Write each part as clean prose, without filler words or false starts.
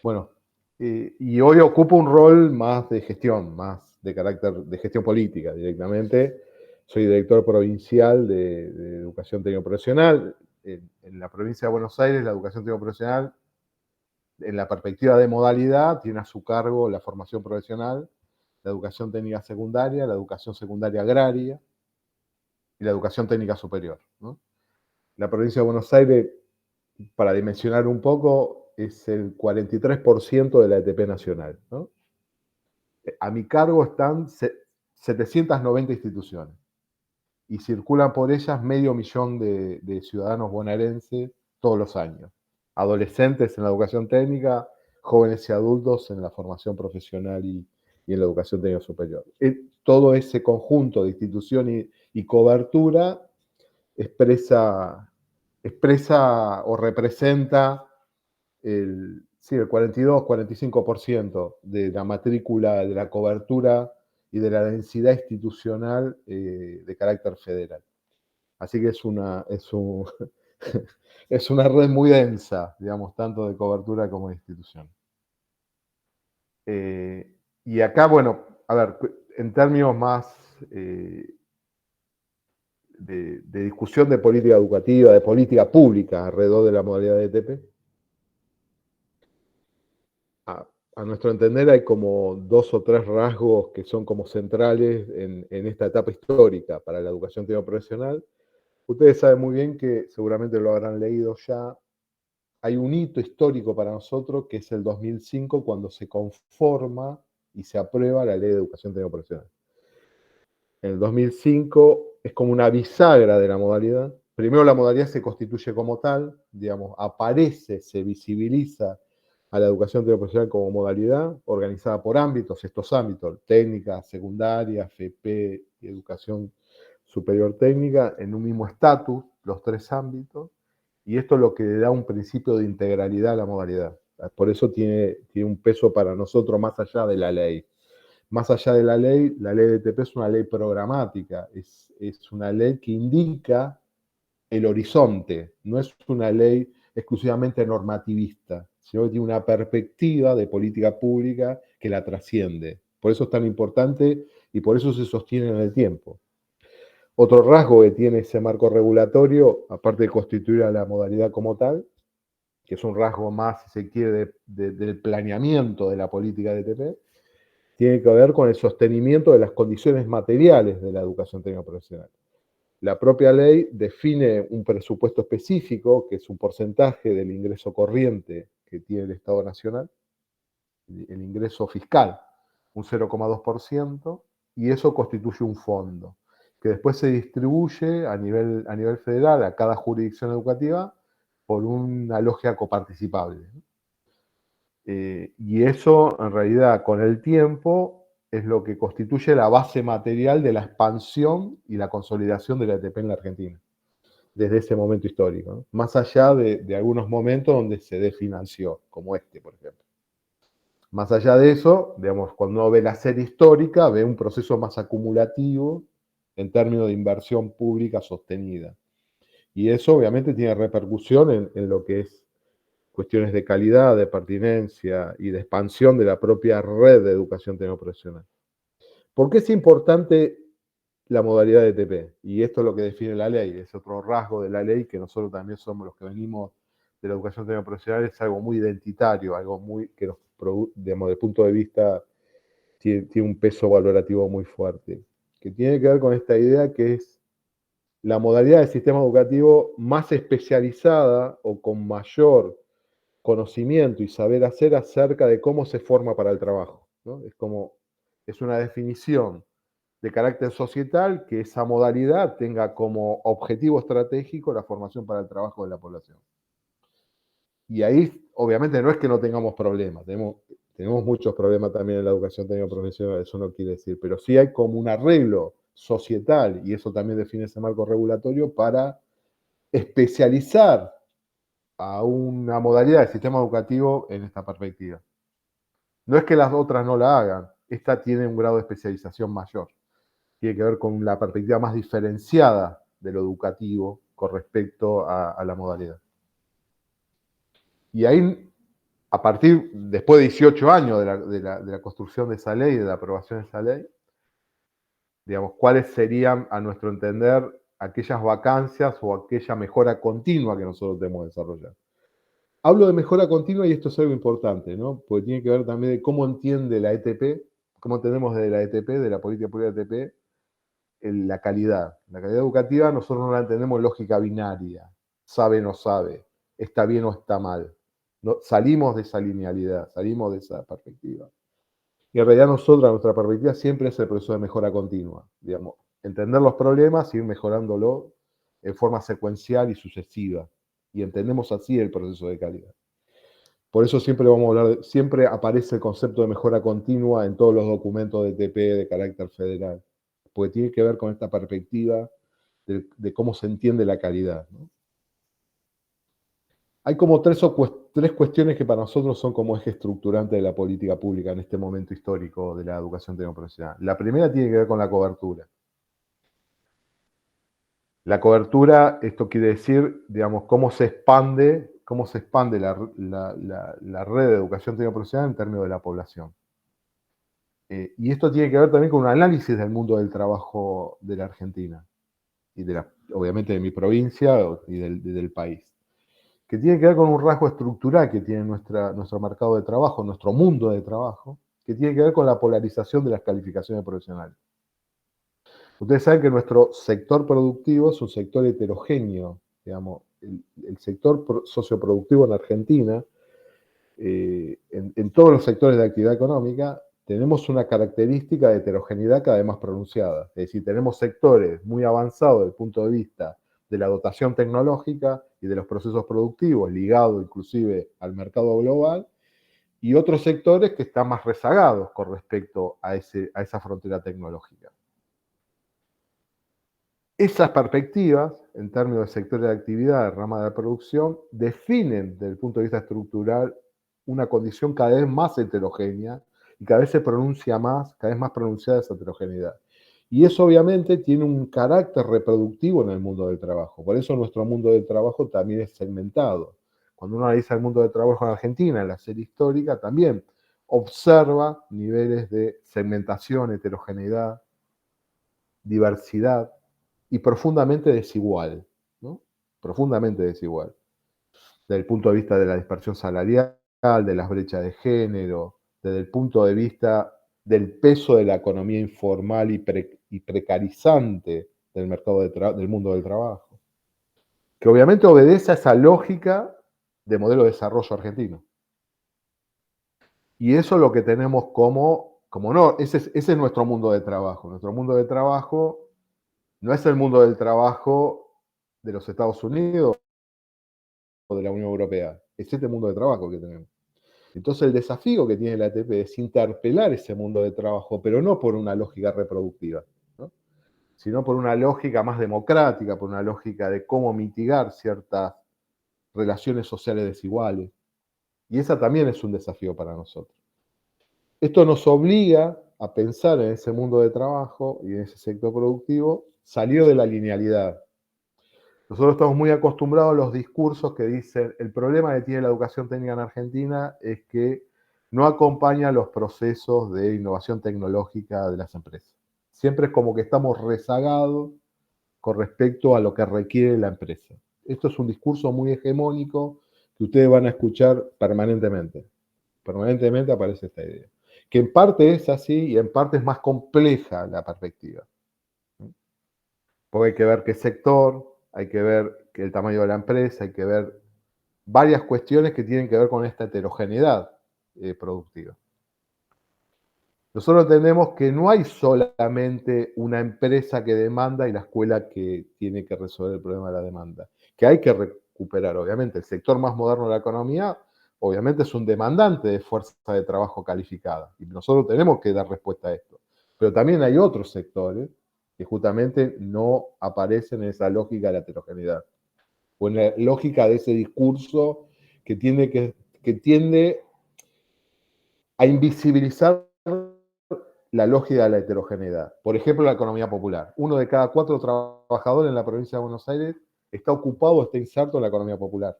Bueno, y hoy ocupo un rol más de gestión, más de carácter de gestión política directamente. Soy director provincial de educación técnico profesional. En la provincia de Buenos Aires, la educación técnico profesional, en la perspectiva de modalidad, tiene a su cargo la formación profesional, la educación técnica secundaria, la educación secundaria agraria y la educación técnica superior, ¿no? La provincia de Buenos Aires, para dimensionar un poco, es el 43% de la ETP nacional, ¿no? A mi cargo están 790 instituciones y circulan por ellas 500.000 de ciudadanos bonaerenses todos los años. Adolescentes en la educación técnica, jóvenes y adultos en la formación profesional y en la educación técnica superior. Todo ese conjunto de instituciones y cobertura expresa o representa sí, el 42-45% de la matrícula, de la cobertura y de la densidad institucional de carácter federal. Así que es una red muy densa, digamos, tanto de cobertura como de institución. Y acá, bueno, a ver, en términos más de discusión de política educativa, de política pública alrededor de la modalidad de ETP, a nuestro entender hay como 2 o 3 rasgos que son como centrales en esta etapa histórica para la educación técnico profesional. Ustedes saben muy bien que seguramente lo habrán leído ya. Hay un hito histórico para nosotros que es el 2005 cuando se conforma y se aprueba la Ley de Educación Técnico Profesional. En el 2005 es como una bisagra de la modalidad. Primero la modalidad se constituye como tal, digamos, aparece, se visibiliza a la educación técnico profesional como modalidad, organizada por ámbitos, estos ámbitos, técnica, secundaria, FP y educación superior técnica, en un mismo estatus, los 3 ámbitos, y esto es lo que le da un principio de integralidad a la modalidad. Por eso tiene un peso para nosotros más allá de la ley. Más allá de la ley de ETP es una ley programática, es una ley que indica el horizonte, no es una ley exclusivamente normativista, sino que tiene una perspectiva de política pública que la trasciende. Por eso es tan importante y por eso se sostiene en el tiempo. Otro rasgo que tiene ese marco regulatorio, aparte de constituir a la modalidad como tal, que es un rasgo más, si se quiere, del planeamiento de la política de ETP, tiene que ver con el sostenimiento de las condiciones materiales de la educación técnico profesional. La propia ley define un presupuesto específico, que es un porcentaje del ingreso corriente que tiene el Estado Nacional, el ingreso fiscal, un 0,2%, y eso constituye un fondo, que después se distribuye a nivel federal a cada jurisdicción educativa por una lógica coparticipable. Y eso, en realidad, con el tiempo, es lo que constituye la base material de la expansión y la consolidación de la ETP en la Argentina, desde ese momento histórico, ¿no? Más allá de algunos momentos donde se desfinanció, como este, por ejemplo. Más allá de eso, digamos, cuando uno ve la serie histórica, ve un proceso más acumulativo en términos de inversión pública sostenida. Y eso obviamente tiene repercusión en lo que es cuestiones de calidad, de pertinencia y de expansión de la propia red de educación tecnoprofesional. ¿Por qué es importante la modalidad de ETP? Y esto es lo que define la ley, es otro rasgo de la ley que nosotros también somos los que venimos de la educación tecnoprofesional, es algo muy identitario, algo muy que nos produce, digamos, desde el punto de vista, tiene un peso valorativo muy fuerte, que tiene que ver con esta idea que es la modalidad del sistema educativo más especializada o con mayor conocimiento y saber hacer acerca de cómo se forma para el trabajo, ¿no? Es una definición de carácter societal que esa modalidad tenga como objetivo estratégico la formación para el trabajo de la población. Y ahí, obviamente, no es que no tengamos problemas, tenemos muchos problemas también en la educación técnico profesional, eso no quiere decir, pero sí hay como un arreglo societal, y eso también define ese marco regulatorio, para especializar a una modalidad del sistema educativo en esta perspectiva. No es que las otras no la hagan, esta tiene un grado de especialización mayor. Tiene que ver con la perspectiva más diferenciada de lo educativo con respecto a la modalidad. Y ahí después de 18 años de la construcción de esa ley, de la aprobación de esa ley, digamos, cuáles serían, a nuestro entender, aquellas vacancias o aquella mejora continua que nosotros debemos desarrollar. Hablo de mejora continua y esto es algo importante, ¿no? Porque tiene que ver también de cómo entiende la ETP, cómo entendemos de la ETP, de la política pública de ETP, la calidad. La calidad educativa nosotros no la entendemos en lógica binaria, sabe no sabe, está bien o está mal. No, salimos de esa linealidad, salimos de esa perspectiva. Y en realidad nuestra perspectiva siempre es el proceso de mejora continua, digamos, entender los problemas y ir mejorándolo en forma secuencial y sucesiva. Y entendemos así el proceso de calidad. Por eso siempre vamos a hablar, siempre aparece el concepto de mejora continua en todos los documentos de TP de carácter federal, porque tiene que ver con esta perspectiva de cómo se entiende la calidad, ¿no? Hay como tres cuestiones que para nosotros son como eje estructurante de la política pública en este momento histórico de la educación técnico-profesional. La primera tiene que ver con la cobertura. La cobertura, esto quiere decir, digamos, cómo se expande la red de educación técnico-profesional en términos de la población. Y esto tiene que ver también con un análisis del mundo del trabajo de la Argentina y obviamente de mi provincia y del país, que tiene que ver con un rasgo estructural que tiene nuestro mercado de trabajo, nuestro mundo de trabajo, que tiene que ver con la polarización de las calificaciones profesionales. Ustedes saben que nuestro sector productivo es un sector heterogéneo, digamos, el sector socioproductivo en Argentina, en todos los sectores de actividad económica, tenemos una característica de heterogeneidad cada vez más pronunciada. Es decir, tenemos sectores muy avanzados desde el punto de vista de la dotación tecnológica y de los procesos productivos, ligados inclusive al mercado global, y otros sectores que están más rezagados con respecto a esa frontera tecnológica. Esas perspectivas, en términos de sectores de actividad, de rama de producción, definen desde el punto de vista estructural una condición cada vez más heterogénea y cada vez se pronuncia más, cada vez más pronunciada esa heterogeneidad. Y eso obviamente tiene un carácter reproductivo en el mundo del trabajo. Por eso nuestro mundo del trabajo también es segmentado. Cuando uno analiza el mundo del trabajo en Argentina, en la serie histórica, también observa niveles de segmentación, heterogeneidad, diversidad y profundamente desigual, ¿no? Profundamente desigual. Desde el punto de vista de la dispersión salarial, de las brechas de género, desde el punto de vista del peso de la economía informal y precarizante del mercado del mundo del trabajo, que obviamente obedece a esa lógica de modelo de desarrollo argentino. Y eso es lo que tenemos ese es nuestro mundo de trabajo. Nuestro mundo de trabajo no es el mundo del trabajo de los Estados Unidos o de la Unión Europea, es este mundo de trabajo que tenemos. Entonces el desafío que tiene la ATP es interpelar ese mundo de trabajo, pero no por una lógica reproductiva, ¿no? Sino por una lógica más democrática, por una lógica de cómo mitigar ciertas relaciones sociales desiguales. Y esa también es un desafío para nosotros. Esto nos obliga a pensar en ese mundo de trabajo y en ese sector productivo, salir de la linealidad. Nosotros estamos muy acostumbrados a los discursos que dicen el problema que tiene la educación técnica en Argentina es que no acompaña los procesos de innovación tecnológica de las empresas. Siempre es como que estamos rezagados con respecto a lo que requiere la empresa. Esto es un discurso muy hegemónico que ustedes van a escuchar permanentemente. Permanentemente aparece esta idea. Que en parte es así y en parte es más compleja la perspectiva. Porque hay que ver qué sector, hay que ver el tamaño de la empresa, hay que ver varias cuestiones que tienen que ver con esta heterogeneidad productiva. Nosotros entendemos que no hay solamente una empresa que demanda y la escuela que tiene que resolver el problema de la demanda, que hay que recuperar, obviamente. El sector más moderno de la economía, obviamente, es un demandante de fuerza de trabajo calificada, y nosotros tenemos que dar respuesta a esto. Pero también hay otros sectores que justamente no aparecen en esa lógica de la heterogeneidad, o en la lógica de ese discurso que tiende a invisibilizar la lógica de la heterogeneidad. Por ejemplo, la economía popular. 1 de cada 4 trabajadores en la provincia de Buenos Aires está ocupado o está inserto en la economía popular.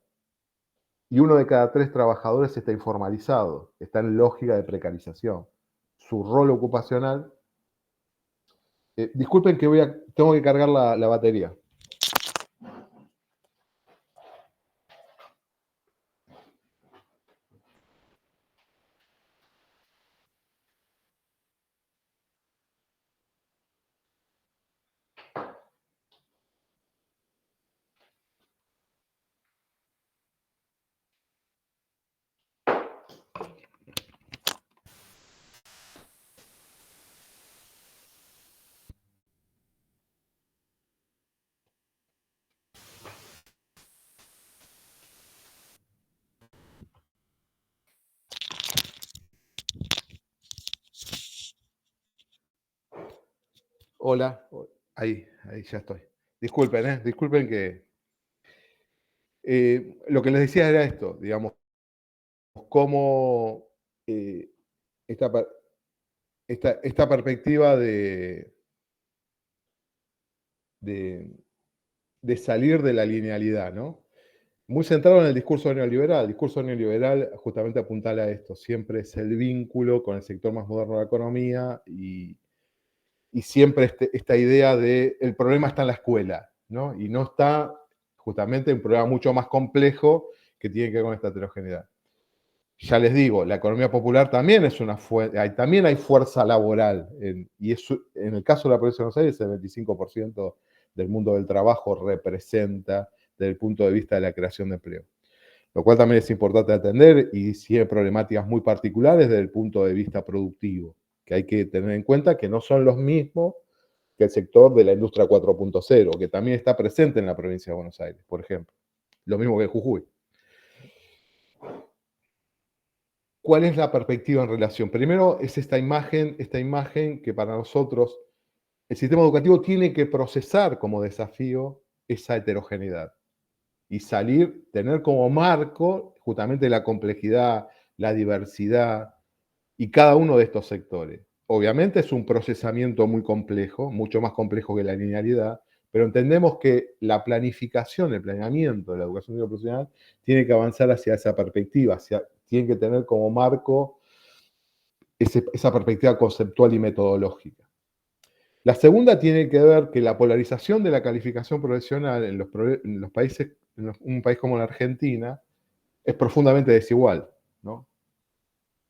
y 1 de cada 3 trabajadores está informalizado, está en lógica de precarización. Su rol ocupacional. Disculpen que tengo que cargar la batería. Hola, ahí ya estoy. Disculpen que lo que les decía era esto, digamos, cómo eh, esta, per- esta perspectiva de, de salir de la linealidad, ¿no? Muy centrado en el discurso neoliberal. El discurso neoliberal justamente apuntala a esto, siempre es el vínculo con el sector más moderno de la economía y siempre esta idea de el problema está en la escuela, ¿no? Y no está justamente en un problema mucho más complejo que tiene que ver con esta heterogeneidad. Ya les digo, la economía popular también es una también hay fuerza laboral, y eso, en el caso de la provincia de Buenos Aires, el 25% del mundo del trabajo representa desde el punto de vista de la creación de empleo. Lo cual también es importante atender y tiene problemáticas muy particulares desde el punto de vista productivo, que hay que tener en cuenta que no son los mismos que el sector de la industria 4.0, que también está presente en la provincia de Buenos Aires, por ejemplo. Lo mismo que Jujuy. ¿Cuál es la perspectiva en relación? Primero es esta imagen que para nosotros el sistema educativo tiene que procesar como desafío esa heterogeneidad y tener como marco justamente la complejidad, la diversidad y cada uno de estos sectores. Obviamente es un procesamiento muy complejo, mucho más complejo que la linealidad, pero entendemos que la planificación, el planeamiento de la educación profesional tiene que avanzar hacia esa perspectiva, tiene que tener como marco esa perspectiva conceptual y metodológica. La segunda tiene que ver que la polarización de la calificación profesional en los países, un país como la Argentina, es profundamente desigual, ¿no?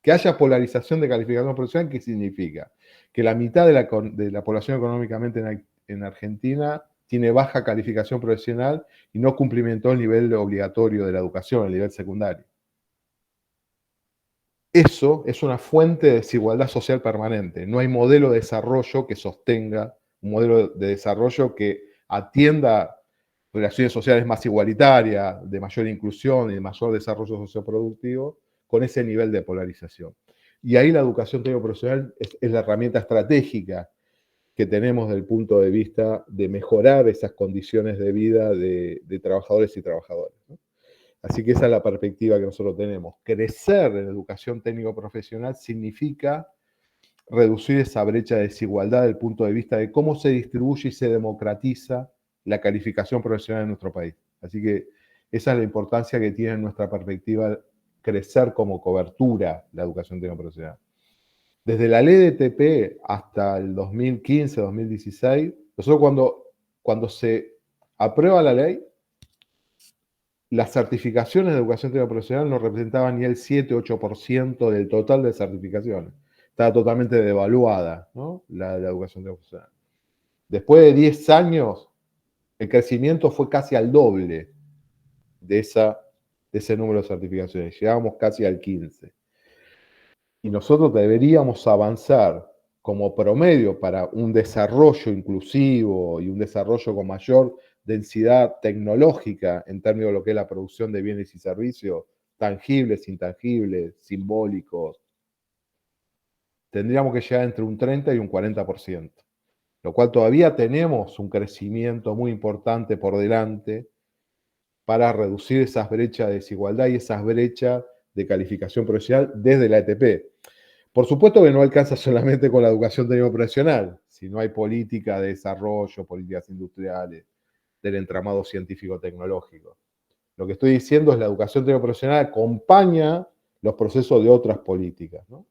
Que haya polarización de calificación profesional, ¿qué significa? Que la mitad de la población económicamente en Argentina tiene baja calificación profesional y no cumplimentó el nivel obligatorio de la educación, el nivel secundario. Eso es una fuente de desigualdad social permanente. No hay modelo de desarrollo que sostenga, un modelo de desarrollo que atienda relaciones sociales más igualitarias, de mayor inclusión y de mayor desarrollo socioproductivo, con ese nivel de polarización. Y ahí la educación técnico-profesional es la herramienta estratégica que tenemos desde el punto de vista de mejorar esas condiciones de vida de trabajadores y trabajadoras, ¿no? Así que esa es la perspectiva que nosotros tenemos. Crecer en educación técnico-profesional significa reducir esa brecha de desigualdad desde el punto de vista de cómo se distribuye y se democratiza la calificación profesional en nuestro país. Así que esa es la importancia que tiene en nuestra perspectiva crecer como cobertura la educación técnico-profesional. Desde la ley de TP hasta el 2015-2016, nosotros cuando se aprueba la ley, las certificaciones de educación técnica profesional no representaban ni el 7-8% del total de certificaciones. Estaba totalmente devaluada, ¿no? la educación técnica profesional. Después de 10 años, el crecimiento fue casi al doble de, de ese número de certificaciones. Llegábamos casi al 15%. Y nosotros deberíamos avanzar como promedio para un desarrollo inclusivo y un desarrollo con mayor densidad tecnológica en términos de lo que es la producción de bienes y servicios, tangibles, intangibles, simbólicos, tendríamos que llegar entre un 30 y un 40%, lo cual todavía tenemos un crecimiento muy importante por delante para reducir esas brechas de desigualdad y esas brechas de calificación profesional desde la ETP. Por supuesto que no alcanza solamente con la educación técnico-profesional, si no hay política de desarrollo, políticas industriales, del entramado científico-tecnológico. Lo que estoy diciendo es la educación técnico profesional acompaña los procesos de otras políticas, ¿no?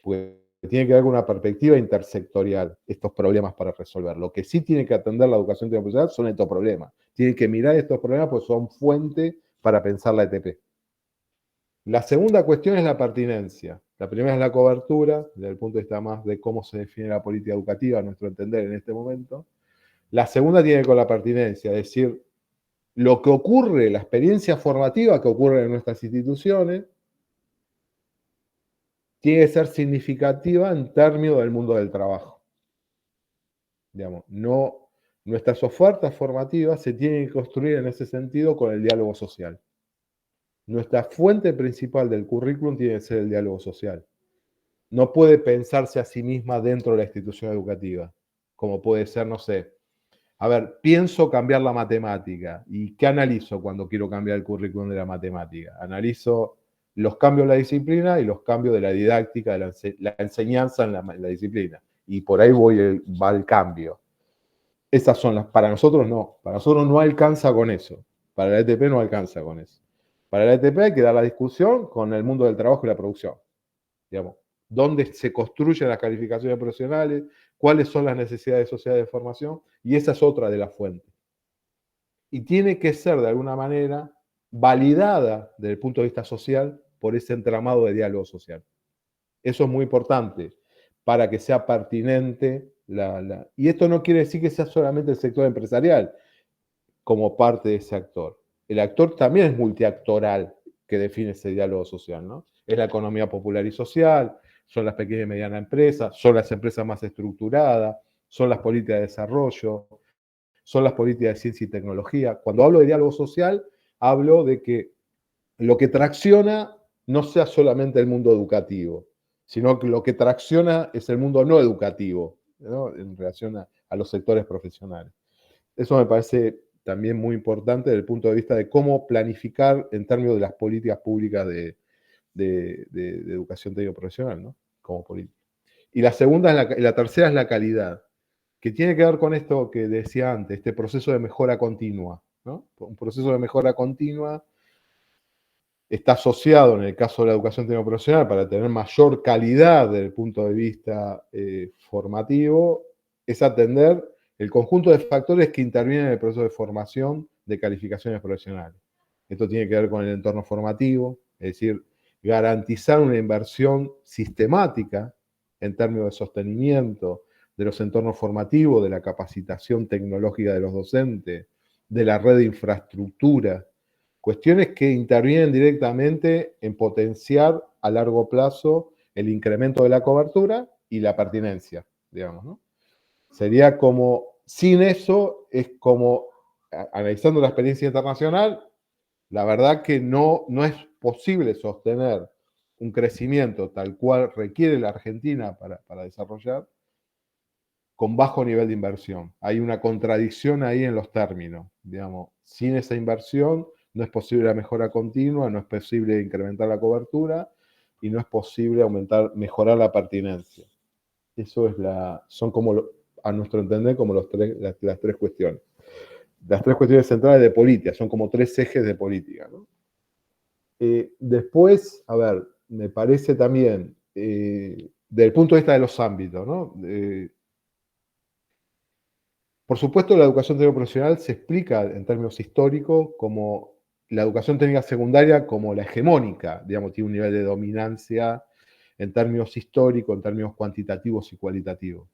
Porque tiene que ver con una perspectiva intersectorial estos problemas para resolver. Lo que sí tiene que atender la educación técnico profesional son estos problemas. Tiene que mirar estos problemas porque son fuente para pensar la ETP. La segunda cuestión es la pertinencia. La primera es la cobertura, desde el punto de vista más de cómo se define la política educativa, a nuestro entender en este momento. La segunda tiene que ver con la pertinencia, es decir, lo que ocurre, la experiencia formativa que ocurre en nuestras instituciones, tiene que ser significativa en términos del mundo del trabajo. Digamos, no, nuestras ofertas formativas se tienen que construir en ese sentido con el diálogo social. Nuestra fuente principal del currículum tiene que ser el diálogo social. No puede pensarse a sí misma dentro de la institución educativa, como puede ser, no sé, a ver, pienso cambiar la matemática. ¿Y qué analizo cuando quiero cambiar el currículum de la matemática? Analizo los cambios de la disciplina y los cambios de la didáctica, de la enseñanza en la disciplina. Y por ahí va el cambio. Esas son las, para nosotros no alcanza con eso. Para la ETP no alcanza con eso. Para la ETP hay que dar la discusión con el mundo del trabajo y la producción. Digamos, dónde se construyen las calificaciones profesionales, cuáles son las necesidades sociales de formación, y esa es otra de las fuentes. Y tiene que ser, de alguna manera, validada desde el punto de vista social por ese entramado de diálogo social. Eso es muy importante para que sea pertinente. Y esto no quiere decir que sea solamente el sector empresarial como parte de ese actor. El actor también es multiactoral que define ese diálogo social, ¿no? Es la economía popular y social, son las pequeñas y medianas empresas, son las empresas más estructuradas, son las políticas de desarrollo, son las políticas de ciencia y tecnología. Cuando hablo de diálogo social, hablo de que lo que tracciona no sea solamente el mundo educativo, sino que lo que tracciona es el mundo no educativo, ¿no? En relación a los sectores profesionales. Eso me parece también muy importante desde el punto de vista de cómo planificar en términos de las políticas públicas de educación técnico profesional, ¿no? Como política. Y la segunda, la tercera es la calidad, que tiene que ver con esto que decía antes, este proceso de mejora continua, ¿no? Un proceso de mejora continua está asociado, en el caso de la educación técnico profesional, para tener mayor calidad desde el punto de vista formativo, es atender el conjunto de factores que intervienen en el proceso de formación de calificaciones profesionales. Esto tiene que ver con el entorno formativo, es decir, garantizar una inversión sistemática en términos de sostenimiento de los entornos formativos, de la capacitación tecnológica de los docentes, de la red de infraestructura, cuestiones que intervienen directamente en potenciar a largo plazo el incremento de la cobertura y la pertinencia, digamos, ¿no? Sería como, sin eso, es como, analizando la experiencia internacional, la verdad que no es posible sostener un crecimiento tal cual requiere la Argentina para desarrollar con bajo nivel de inversión. Hay una contradicción ahí en los términos, digamos, sin esa inversión no es posible la mejora continua, no es posible incrementar la cobertura y no es posible mejorar la pertinencia. Eso es son como, a nuestro entender, como las tres cuestiones. Las tres cuestiones centrales de política, son como tres ejes de política, ¿no? Después, a ver, me parece también, desde el punto de vista de los ámbitos, ¿no? Por supuesto, la educación técnico profesional se explica en términos históricos como la educación técnica secundaria como la hegemónica, digamos, tiene un nivel de dominancia en términos históricos, en términos cuantitativos y cualitativos.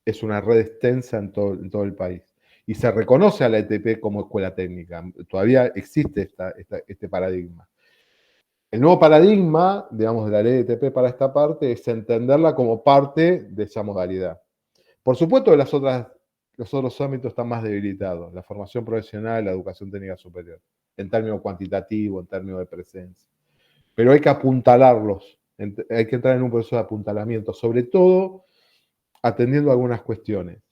Es una red extensa en todo el país. Y se reconoce a la ETP como escuela técnica. Todavía existe este paradigma. El nuevo paradigma, digamos, de la ley de ETP para esta parte es entenderla como parte de esa modalidad. Por supuesto que los otros ámbitos están más debilitados, la formación profesional, la educación técnica superior, en términos cuantitativos, en términos de presencia. Pero hay que apuntalarlos, hay que entrar en un proceso de apuntalamiento, sobre todo atendiendo algunas cuestiones.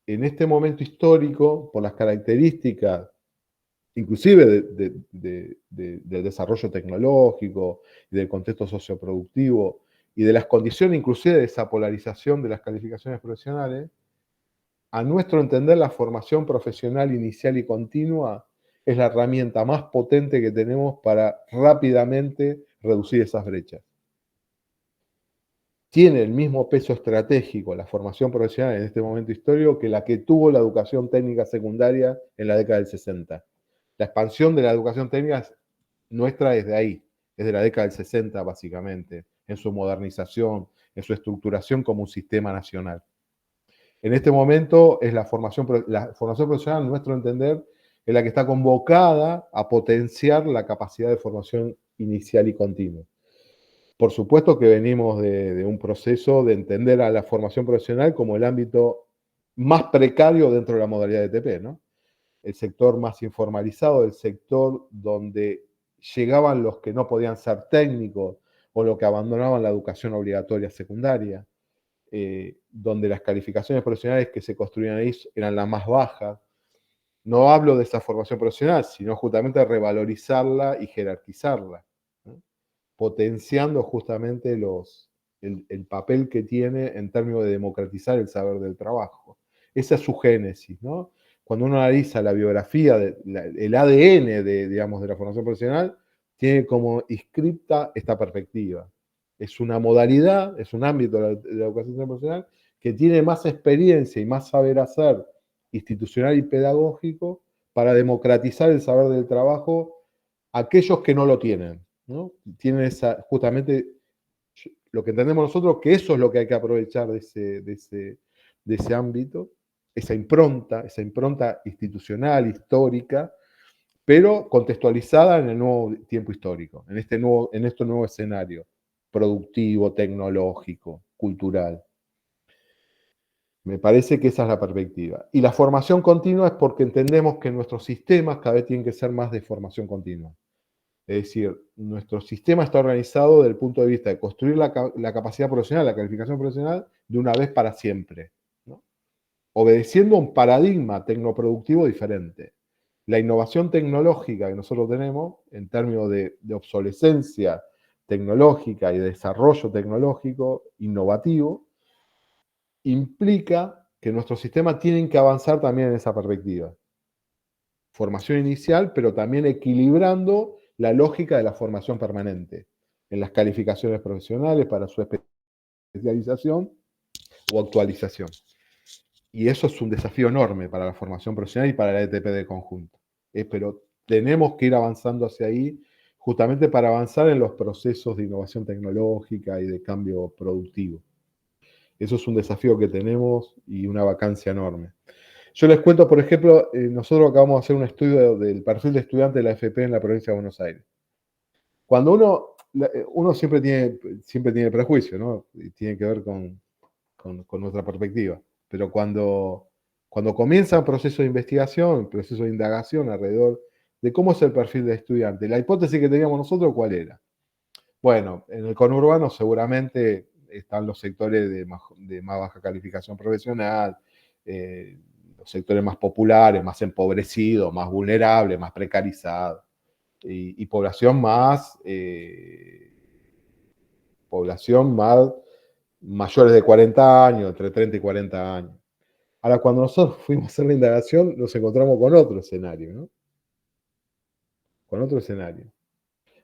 En este momento histórico, por las características, inclusive del desarrollo tecnológico y del contexto socioproductivo, y de las condiciones inclusive de esa polarización de las calificaciones profesionales, a nuestro entender, la formación profesional inicial y continua es la herramienta más potente que tenemos para rápidamente reducir esas brechas. Tiene el mismo peso estratégico la formación profesional en este momento histórico que la que tuvo la educación técnica secundaria en la década del 60. La expansión de la educación técnica nuestra es de ahí, es de la década del 60 básicamente, en su modernización, en su estructuración como un sistema nacional. En este momento es la formación profesional, a nuestro entender, es la que está convocada a potenciar la capacidad de formación inicial y continua. Por supuesto que venimos de un proceso de entender a la formación profesional como el ámbito más precario dentro de la modalidad de TP, ¿no? El sector más informalizado, el sector donde llegaban los que no podían ser técnicos o los que abandonaban la educación obligatoria secundaria, donde las calificaciones profesionales que se construían ahí eran las más bajas. No hablo de esa formación profesional, sino justamente de revalorizarla y jerarquizarla, ¿no? Potenciando justamente el papel que tiene en términos de democratizar el saber del trabajo. Esa es su génesis, ¿no? Cuando uno analiza la biografía, el ADN digamos, de la formación profesional, tiene como inscripta esta perspectiva. Es una modalidad, es un ámbito de la educación profesional que tiene más experiencia y más saber hacer institucional y pedagógico para democratizar el saber del trabajo a aquellos que no lo tienen, ¿no? Tienen justamente lo que entendemos nosotros, que eso es lo que hay que aprovechar de ese ámbito, esa impronta institucional, histórica, pero contextualizada en el nuevo tiempo histórico, en este nuevo escenario productivo, tecnológico, cultural. Me parece que esa es la perspectiva. Y la formación continua es porque entendemos que nuestros sistemas cada vez tienen que ser más de formación continua. Es decir, nuestro sistema está organizado desde el punto de vista de construir la capacidad profesional, la calificación profesional, de una vez para siempre, ¿no? Obedeciendo a un paradigma tecnoproductivo diferente. La innovación tecnológica que nosotros tenemos, en términos de obsolescencia tecnológica y de desarrollo tecnológico innovativo, implica que nuestros sistemas tienen que avanzar también en esa perspectiva. Formación inicial, pero también equilibrando la lógica de la formación permanente en las calificaciones profesionales para su especialización o actualización. Y eso es un desafío enorme para la formación profesional y para la ETP de conjunto. Pero tenemos que ir avanzando hacia ahí justamente para avanzar en los procesos de innovación tecnológica y de cambio productivo. Eso es un desafío que tenemos y una vacancia enorme. Yo les cuento, por ejemplo, nosotros acabamos de hacer un estudio del perfil de estudiante de la FP en la provincia de Buenos Aires. Cuando uno siempre tiene prejuicio, ¿no? Y tiene que ver con nuestra perspectiva. Pero cuando comienza un proceso de investigación, un proceso de indagación alrededor de cómo es el perfil de estudiante, la hipótesis que teníamos nosotros, ¿cuál era? Bueno, en el conurbano seguramente están los sectores de más baja calificación profesional, los sectores más populares, más empobrecidos, más vulnerables, más precarizados, y población más mayores de 40 años, entre 30 y 40 años. Ahora, cuando nosotros fuimos a hacer la indagación, nos encontramos con otro escenario, ¿no? Con otro escenario.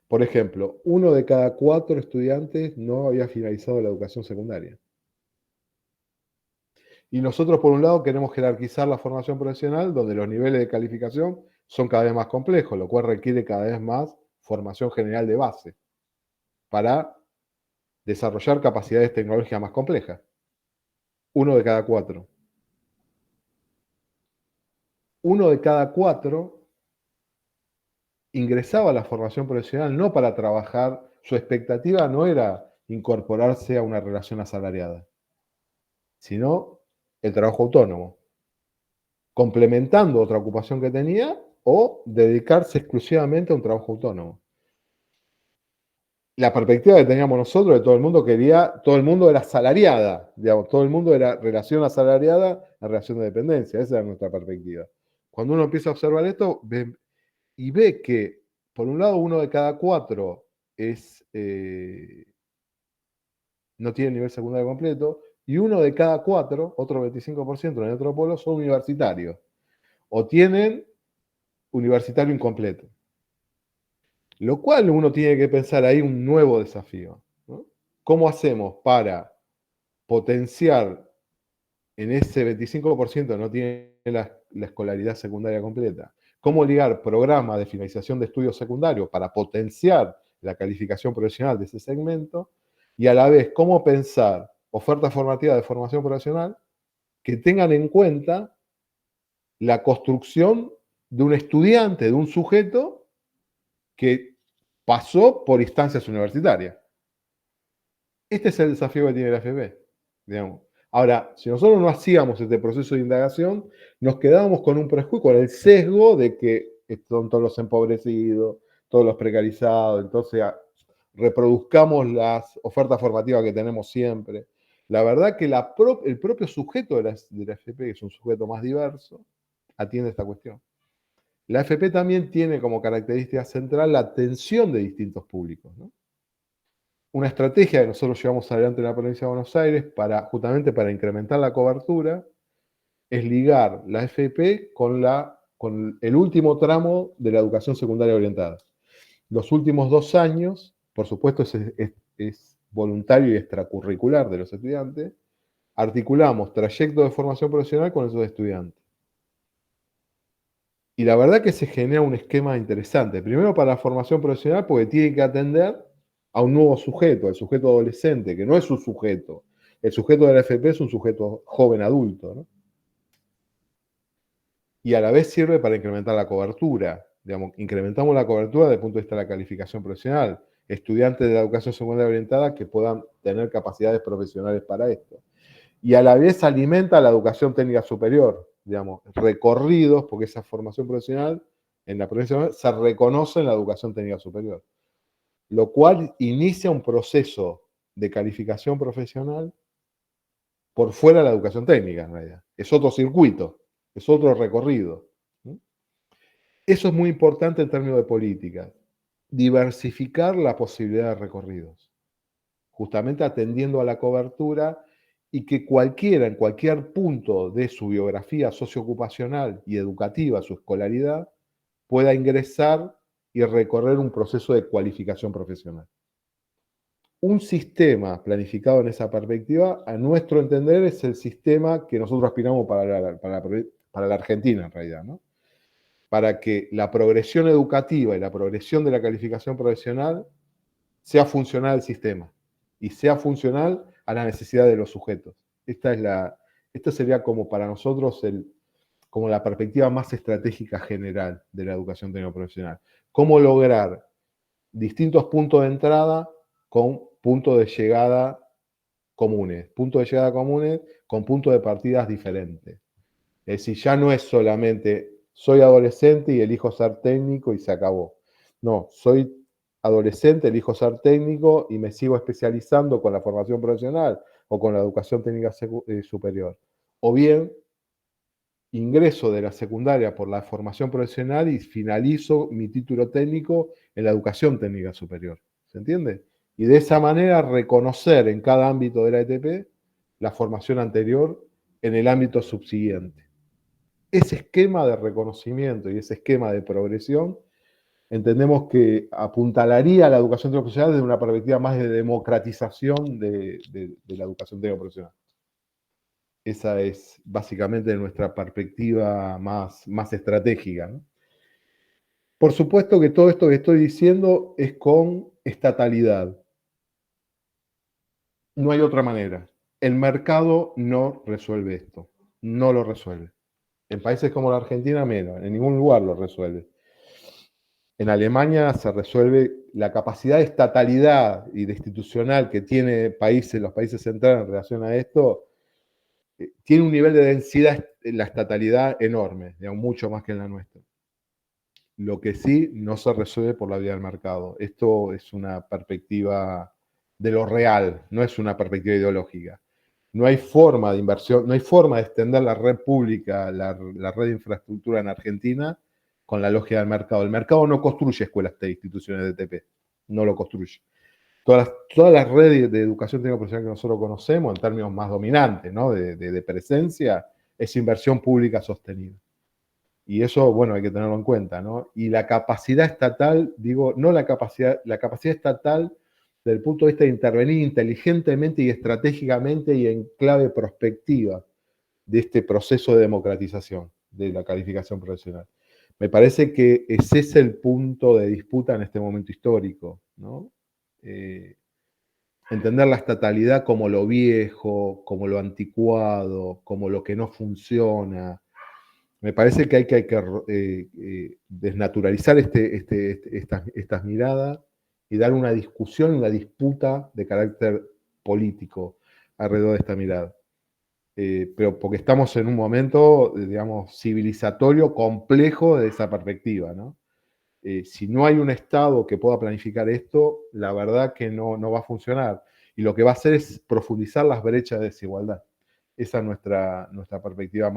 Por ejemplo, 1 de cada 4 estudiantes no había finalizado la educación secundaria. Y nosotros, por un lado, queremos jerarquizar la formación profesional, donde los niveles de calificación son cada vez más complejos, lo cual requiere cada vez más formación general de base para desarrollar capacidades tecnológicas más complejas. 1 de cada 4. 1 de cada 4 ingresaba a la formación profesional no para trabajar, su expectativa no era incorporarse a una relación asalariada, sino el trabajo autónomo, complementando otra ocupación que tenía o dedicarse exclusivamente a un trabajo autónomo. La perspectiva que teníamos nosotros de todo el mundo era asalariada, digamos, todo el mundo era relación asalariada a relación de dependencia, esa era nuestra perspectiva. Cuando uno empieza a observar esto, ve que, por un lado, 1 de cada 4 no tiene nivel secundario completo, y 1 de cada 4, otro 25% en el otro polo, son universitarios. O tienen universitario incompleto. Lo cual uno tiene que pensar ahí un nuevo desafío, ¿no? ¿Cómo hacemos para potenciar en ese 25% que no tiene la escolaridad secundaria completa? ¿Cómo ligar programas de finalización de estudios secundarios para potenciar la calificación profesional de ese segmento? Y a la vez, ¿cómo pensar ofertas formativas de formación profesional que tengan en cuenta la construcción de un estudiante, de un sujeto que pasó por instancias universitarias? Este es el desafío que tiene la FP, digamos. Ahora, si nosotros no hacíamos este proceso de indagación, nos quedábamos con un prejuicio, con el sesgo de que son todos los empobrecidos, todos los precarizados, entonces reproduzcamos las ofertas formativas que tenemos siempre. La verdad que el propio sujeto de la FP, que es un sujeto más diverso, atiende esta cuestión. La FP también tiene como característica central la atención de distintos públicos, ¿no? Una estrategia que nosotros llevamos adelante en la provincia de Buenos Aires justamente para incrementar la cobertura es ligar la FP con el último tramo de la educación secundaria orientada. Los últimos 2 años, por supuesto, es voluntario y extracurricular de los estudiantes, articulamos trayectos de formación profesional con esos estudiantes. Y la verdad que se genera un esquema interesante. Primero para la formación profesional, porque tiene que atender a un nuevo sujeto, el sujeto adolescente, que no es un sujeto. El sujeto de la FP es un sujeto joven adulto, ¿no? Y a la vez sirve para incrementar la cobertura. Digamos, incrementamos la cobertura desde el punto de vista de la calificación profesional. Estudiantes de la educación secundaria orientada que puedan tener capacidades profesionales para esto. Y a la vez alimenta la educación técnica superior, digamos, recorridos, porque esa formación profesional en la provincia se reconoce en la educación técnica superior, lo cual inicia un proceso de calificación profesional por fuera de la educación técnica, en realidad. Es otro circuito, es otro recorrido. Eso es muy importante en términos de política, diversificar la posibilidad de recorridos, justamente atendiendo a la cobertura y que cualquiera, en cualquier punto de su biografía socioocupacional y educativa, su escolaridad, pueda ingresar y recorrer un proceso de cualificación profesional. Un sistema planificado en esa perspectiva, a nuestro entender, es el sistema que nosotros aspiramos para la Argentina, en realidad, ¿no? Para que la progresión educativa y la progresión de la calificación profesional sea funcional al sistema y sea funcional a la necesidad de los sujetos. Esta sería como para nosotros como la perspectiva más estratégica general de la educación técnico profesional. Cómo lograr distintos puntos de entrada con puntos de llegada comunes con puntos de partidas diferentes. Es decir, ya no es solamente soy adolescente y elijo ser técnico y se acabó. No, soy adolescente, elijo ser técnico y me sigo especializando con la formación profesional o con la educación técnica superior. O bien, ingreso de la secundaria por la formación profesional y finalizo mi título técnico en la educación técnica superior. ¿Se entiende? Y de esa manera reconocer en cada ámbito de la ETP la formación anterior en el ámbito subsiguiente. Ese esquema de reconocimiento y ese esquema de progresión entendemos que apuntalaría a la educación técnico profesional desde una perspectiva más de democratización de la educación técnico profesional. Esa es básicamente nuestra perspectiva más estratégica, ¿no? Por supuesto que todo esto que estoy diciendo es con estatalidad. No hay otra manera. El mercado no resuelve esto. No lo resuelve. En países como la Argentina menos. En ningún lugar lo resuelve. En Alemania se resuelve la capacidad de estatalidad y de institucional que tiene los países centrales en relación a esto. Tiene un nivel de densidad en la estatalidad enorme, digamos, mucho más que en la nuestra. Lo que sí no se resuelve por la vía del mercado. Esto es una perspectiva de lo real, no es una perspectiva ideológica. No hay forma de inversión, no hay forma de extender la red pública, la red de infraestructura en Argentina con la lógica del mercado. El mercado no construye escuelas de instituciones de TP, no lo construye. Todas las redes de educación técnico profesional que nosotros conocemos, en términos más dominantes, ¿no? de presencia, es inversión pública sostenida. Y eso, bueno, hay que tenerlo en cuenta, ¿no? Y la capacidad estatal, digo, no la capacidad estatal desde el punto de vista de intervenir inteligentemente y estratégicamente y en clave prospectiva de este proceso de democratización de la calificación profesional. Me parece que ese es el punto de disputa en este momento histórico, ¿no? Entender la estatalidad como lo viejo, como lo anticuado, como lo que no funciona. Me parece que hay que desnaturalizar estas miradas y dar una discusión, una disputa de carácter político alrededor de esta mirada. Pero porque estamos en un momento, digamos, civilizatorio complejo desde esa perspectiva, ¿no? Si no hay un Estado que pueda planificar esto, la verdad que no va a funcionar. Y lo que va a hacer es profundizar las brechas de desigualdad. Esa es nuestra perspectiva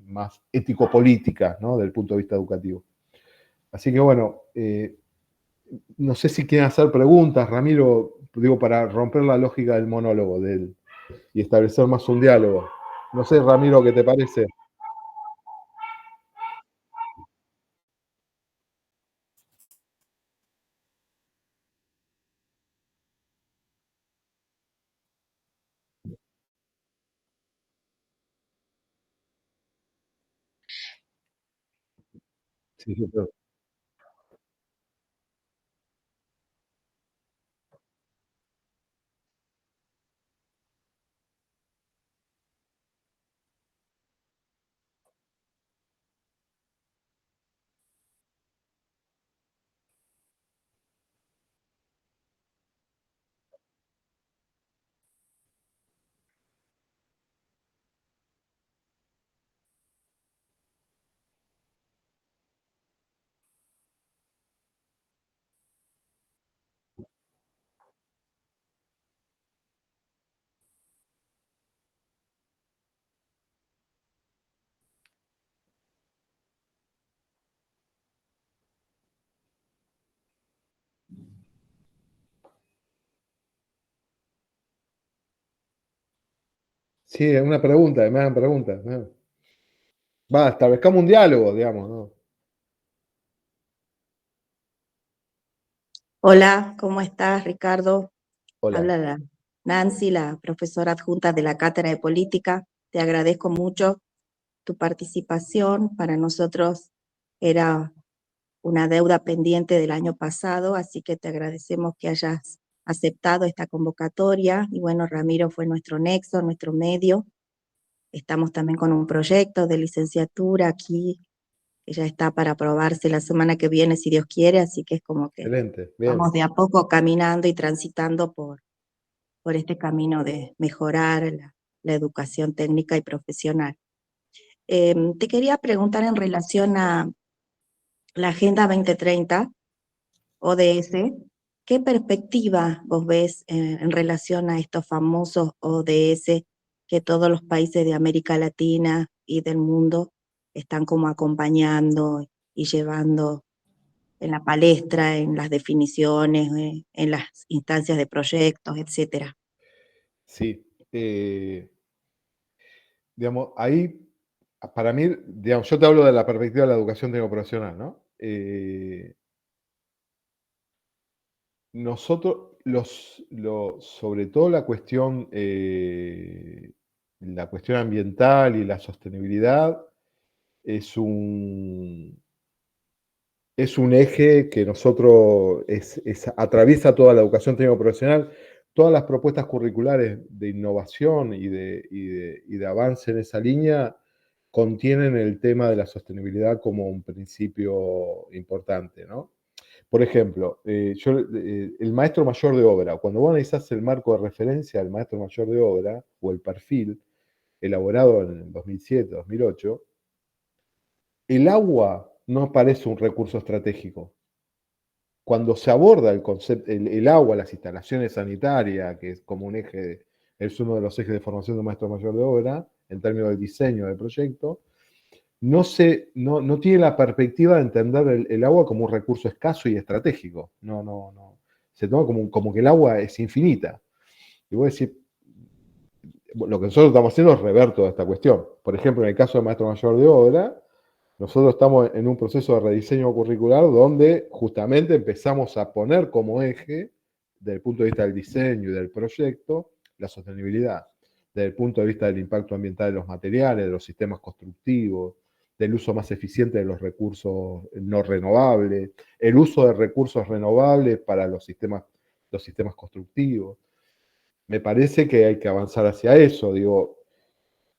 más ético-política, ¿no? Del punto de vista educativo. Así que bueno, no sé si quieren hacer preguntas, Ramiro, digo, para romper la lógica del monólogo y establecer más un diálogo. No sé, Ramiro, ¿qué te parece? Sí, sí, sí, es una pregunta, me hagan preguntas. ¿No? Va, establezcamos un diálogo, digamos, ¿no? Hola, ¿cómo estás, Ricardo? Hola. Habla Nancy, la profesora adjunta de la Cátedra de Política. Te agradezco mucho tu participación. Para nosotros era una deuda pendiente del año pasado, así que te agradecemos que hayas aceptado esta convocatoria. Y bueno, Ramiro fue nuestro nexo, nuestro medio. Estamos también con un proyecto de licenciatura aquí, que ya está para aprobarse la semana que viene, si Dios quiere, así que es como que Excelente, bien. vamos de a poco caminando y transitando por este camino de mejorar la educación técnica y profesional. Te quería preguntar en relación a la Agenda 2030, ODS, ¿qué perspectiva vos ves en relación a estos famosos ODS que todos los países de América Latina y del mundo están como acompañando y llevando en la palestra, en las definiciones, en las instancias de proyectos, etcétera? Sí. Digamos, ahí, para mí, digamos, yo te hablo de la perspectiva de la educación técnico-profesional, ¿no? Nosotros, sobre todo la cuestión ambiental y la sostenibilidad es es un eje que atraviesa toda la educación técnico-profesional. Todas las propuestas curriculares de innovación y de avance en esa línea contienen el tema de la sostenibilidad como un principio importante, ¿no? Por ejemplo, el maestro mayor de obra, cuando vos analizás el marco de referencia del maestro mayor de obra o el perfil elaborado en el 2007, 2008, el agua no aparece un recurso estratégico. Cuando se aborda el concepto, el agua, las instalaciones sanitarias, que es como un eje, es uno de los ejes de formación de un maestro mayor de obra, en términos del diseño del proyecto, no tiene la perspectiva de entender el agua como un recurso escaso y estratégico. No. Se toma como que el agua es infinita. Y voy a decir, lo que nosotros estamos haciendo es rever toda esta cuestión. Por ejemplo, en el caso del maestro mayor de obra, Nosotros estamos en un proceso de rediseño curricular donde justamente empezamos a poner como eje, desde el punto de vista del diseño y del proyecto, la sostenibilidad, desde el punto de vista del impacto ambiental de los materiales, de los sistemas constructivos, del uso más eficiente de los recursos no renovables, el uso de recursos renovables para los sistemas constructivos. Me parece que hay que avanzar hacia eso, digo,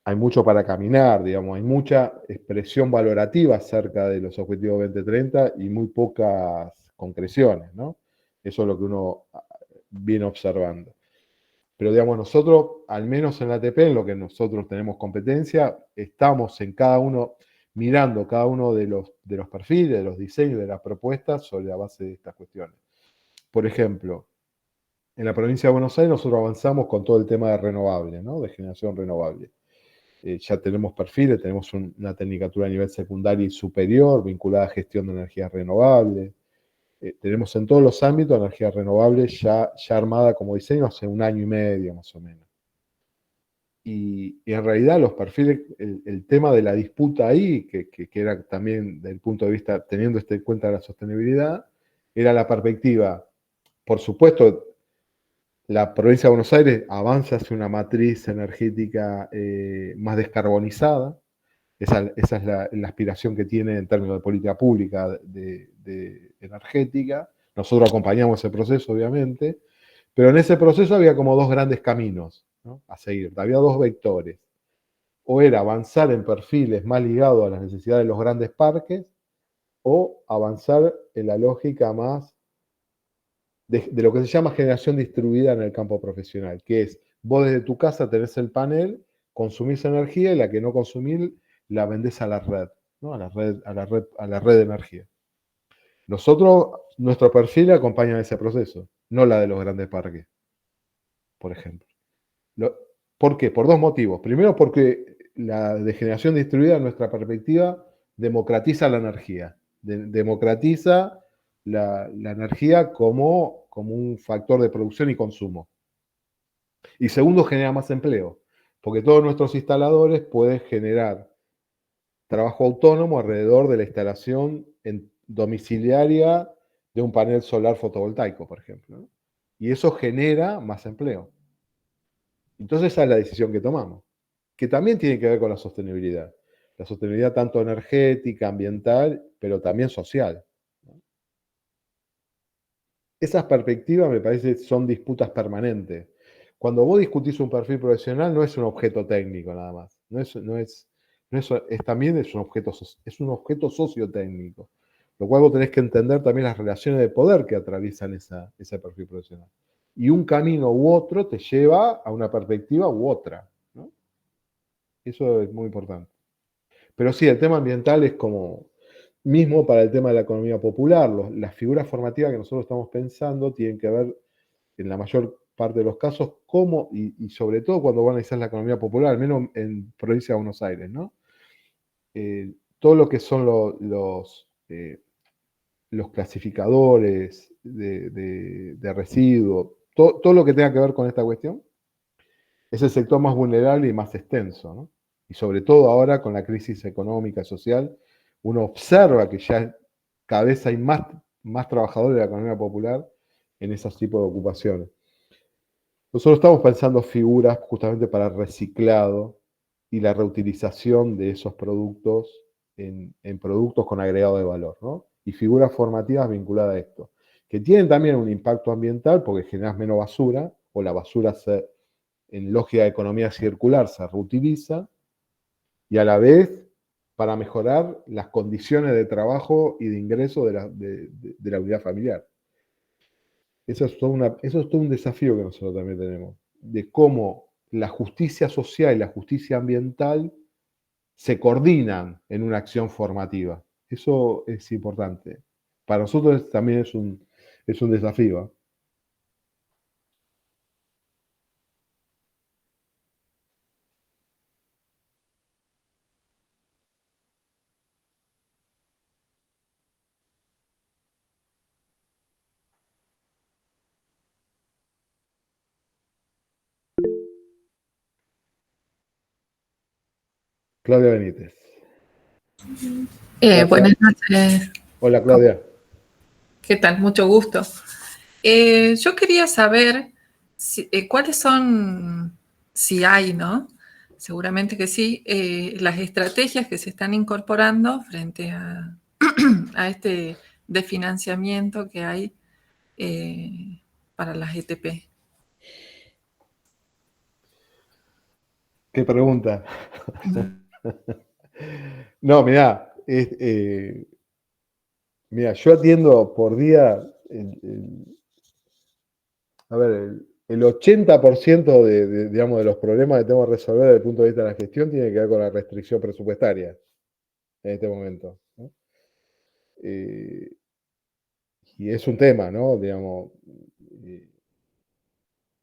hay mucho para caminar, digamos, hay mucha expresión valorativa acerca de los objetivos 2030 y muy pocas concreciones, ¿no? Eso es lo que uno viene observando. Pero, digamos, nosotros, al menos en la ATP, en lo que nosotros tenemos competencia, estamos en cada uno, mirando cada uno de los perfiles, de los diseños, de las propuestas sobre la base de estas cuestiones. Por ejemplo, en la provincia de Buenos Aires nosotros avanzamos con todo el tema de renovables, ¿no? De generación renovable. Ya tenemos perfiles, tenemos una tecnicatura a nivel secundario y superior vinculada a gestión de energías renovables. Tenemos en todos los ámbitos energías renovables ya armada como diseño hace 1 año y medio más o menos. Y en realidad los perfiles, el tema de la disputa ahí, que era también desde el punto de vista, teniendo en cuenta la sostenibilidad, era la perspectiva, por supuesto, la provincia de Buenos Aires avanza hacia una matriz energética más descarbonizada. Esa es la aspiración que tiene en términos de política pública de energética. Nosotros acompañamos ese proceso, obviamente, pero en ese proceso había como dos grandes caminos, ¿no?, a seguir. Había dos vectores. O era avanzar en perfiles más ligados a las necesidades de los grandes parques, o avanzar en la lógica más de lo que se llama generación distribuida en el campo profesional, que es, vos desde tu casa tenés el panel, consumís energía y la que no consumís la vendés a la red, ¿no? A la red de energía. Nosotros, nuestro perfil acompaña ese proceso, no la de los grandes parques, por ejemplo. ¿Por qué? Por dos motivos. Primero, porque la de generación distribuida, en nuestra perspectiva, democratiza la energía. Democratiza la energía como un factor de producción y consumo. Y segundo, genera más empleo, porque todos nuestros instaladores pueden generar trabajo autónomo alrededor de la instalación domiciliaria de un panel solar fotovoltaico, por ejemplo, ¿no? Y eso genera más empleo. Entonces esa es la decisión que tomamos, que también tiene que ver con la sostenibilidad. La sostenibilidad tanto energética, ambiental, pero también social, ¿no? Esas perspectivas me parece son disputas permanentes. Cuando vos discutís un perfil profesional no es un objeto técnico nada más, también es un objeto sociotécnico, lo cual vos tenés que entender también las relaciones de poder que atraviesan ese perfil profesional. Y un camino u otro te lleva a una perspectiva u otra, ¿no? Eso es muy importante. Pero sí, el tema ambiental es como, mismo para el tema de la economía popular, las figuras formativas que nosotros estamos pensando tienen que ver, en la mayor parte de los casos, cómo, y sobre todo cuando van a analizar la economía popular, al menos en provincia de Buenos Aires, ¿no? Todo lo que son los clasificadores de residuos, todo lo que tenga que ver con esta cuestión, es el sector más vulnerable y más extenso, ¿no? Y sobre todo ahora con la crisis económica y social, uno observa que ya cada vez hay más trabajadores de la economía popular en esos tipos de ocupaciones. Nosotros estamos pensando figuras justamente para el reciclado y la reutilización de esos productos en productos con agregado de valor, ¿no? Y figuras formativas vinculadas a esto, que tienen también un impacto ambiental porque generas menos basura, o la basura en lógica de economía circular se reutiliza, y a la vez para mejorar las condiciones de trabajo y de ingreso de la unidad familiar. Eso es todo un desafío que nosotros también tenemos, de cómo la justicia social y la justicia ambiental se coordinan en una acción formativa. Eso es importante. Para nosotros también es un desafío, ¿eh? Claudia Benítez. Gracias. Buenas noches. Hola, Claudia. ¿Qué tal? Mucho gusto. Yo quería saber cuáles son, si hay, ¿no? Seguramente que sí, las estrategias que se están incorporando frente a, a este desfinanciamiento que hay para las ETP. ¿Qué pregunta? No, mirá, yo atiendo por día, a ver, el 80% digamos, de los problemas que tengo que resolver desde el punto de vista de la gestión tiene que ver con la restricción presupuestaria en este momento, ¿no? Y es un tema, ¿no? Digamos,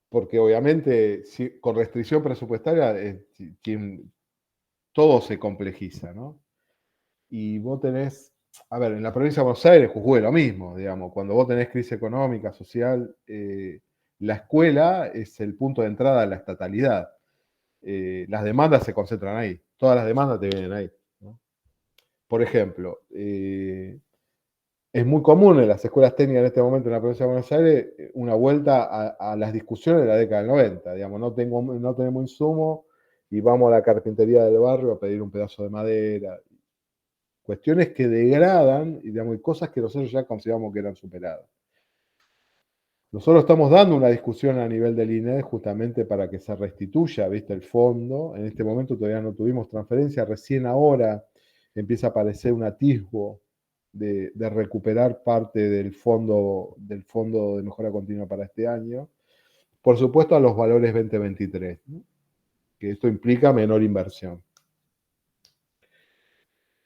porque obviamente con restricción presupuestaria todo se complejiza, ¿no? Y vos tenés, a ver, en la provincia de Buenos Aires, Jujuy, lo mismo, digamos, cuando vos tenés crisis económica, social, la escuela es el punto de entrada a la estatalidad. Las demandas se concentran ahí, todas las demandas te vienen ahí, ¿no? Por ejemplo, es muy común en las escuelas técnicas en este momento en la provincia de Buenos Aires una vuelta a las discusiones de la década del 90, digamos, no tenemos insumo y vamos a la carpintería del barrio a pedir un pedazo de madera. Cuestiones que degradan, y digamos, cosas que nosotros ya consideramos que eran superadas. Nosotros estamos dando una discusión a nivel del INE justamente para que se restituya, ¿viste? El fondo. En este momento todavía no tuvimos transferencia, recién ahora empieza a aparecer un atisbo de recuperar parte del fondo de mejora continua para este año. Por supuesto a los valores 2023, ¿no? Que esto implica menor inversión.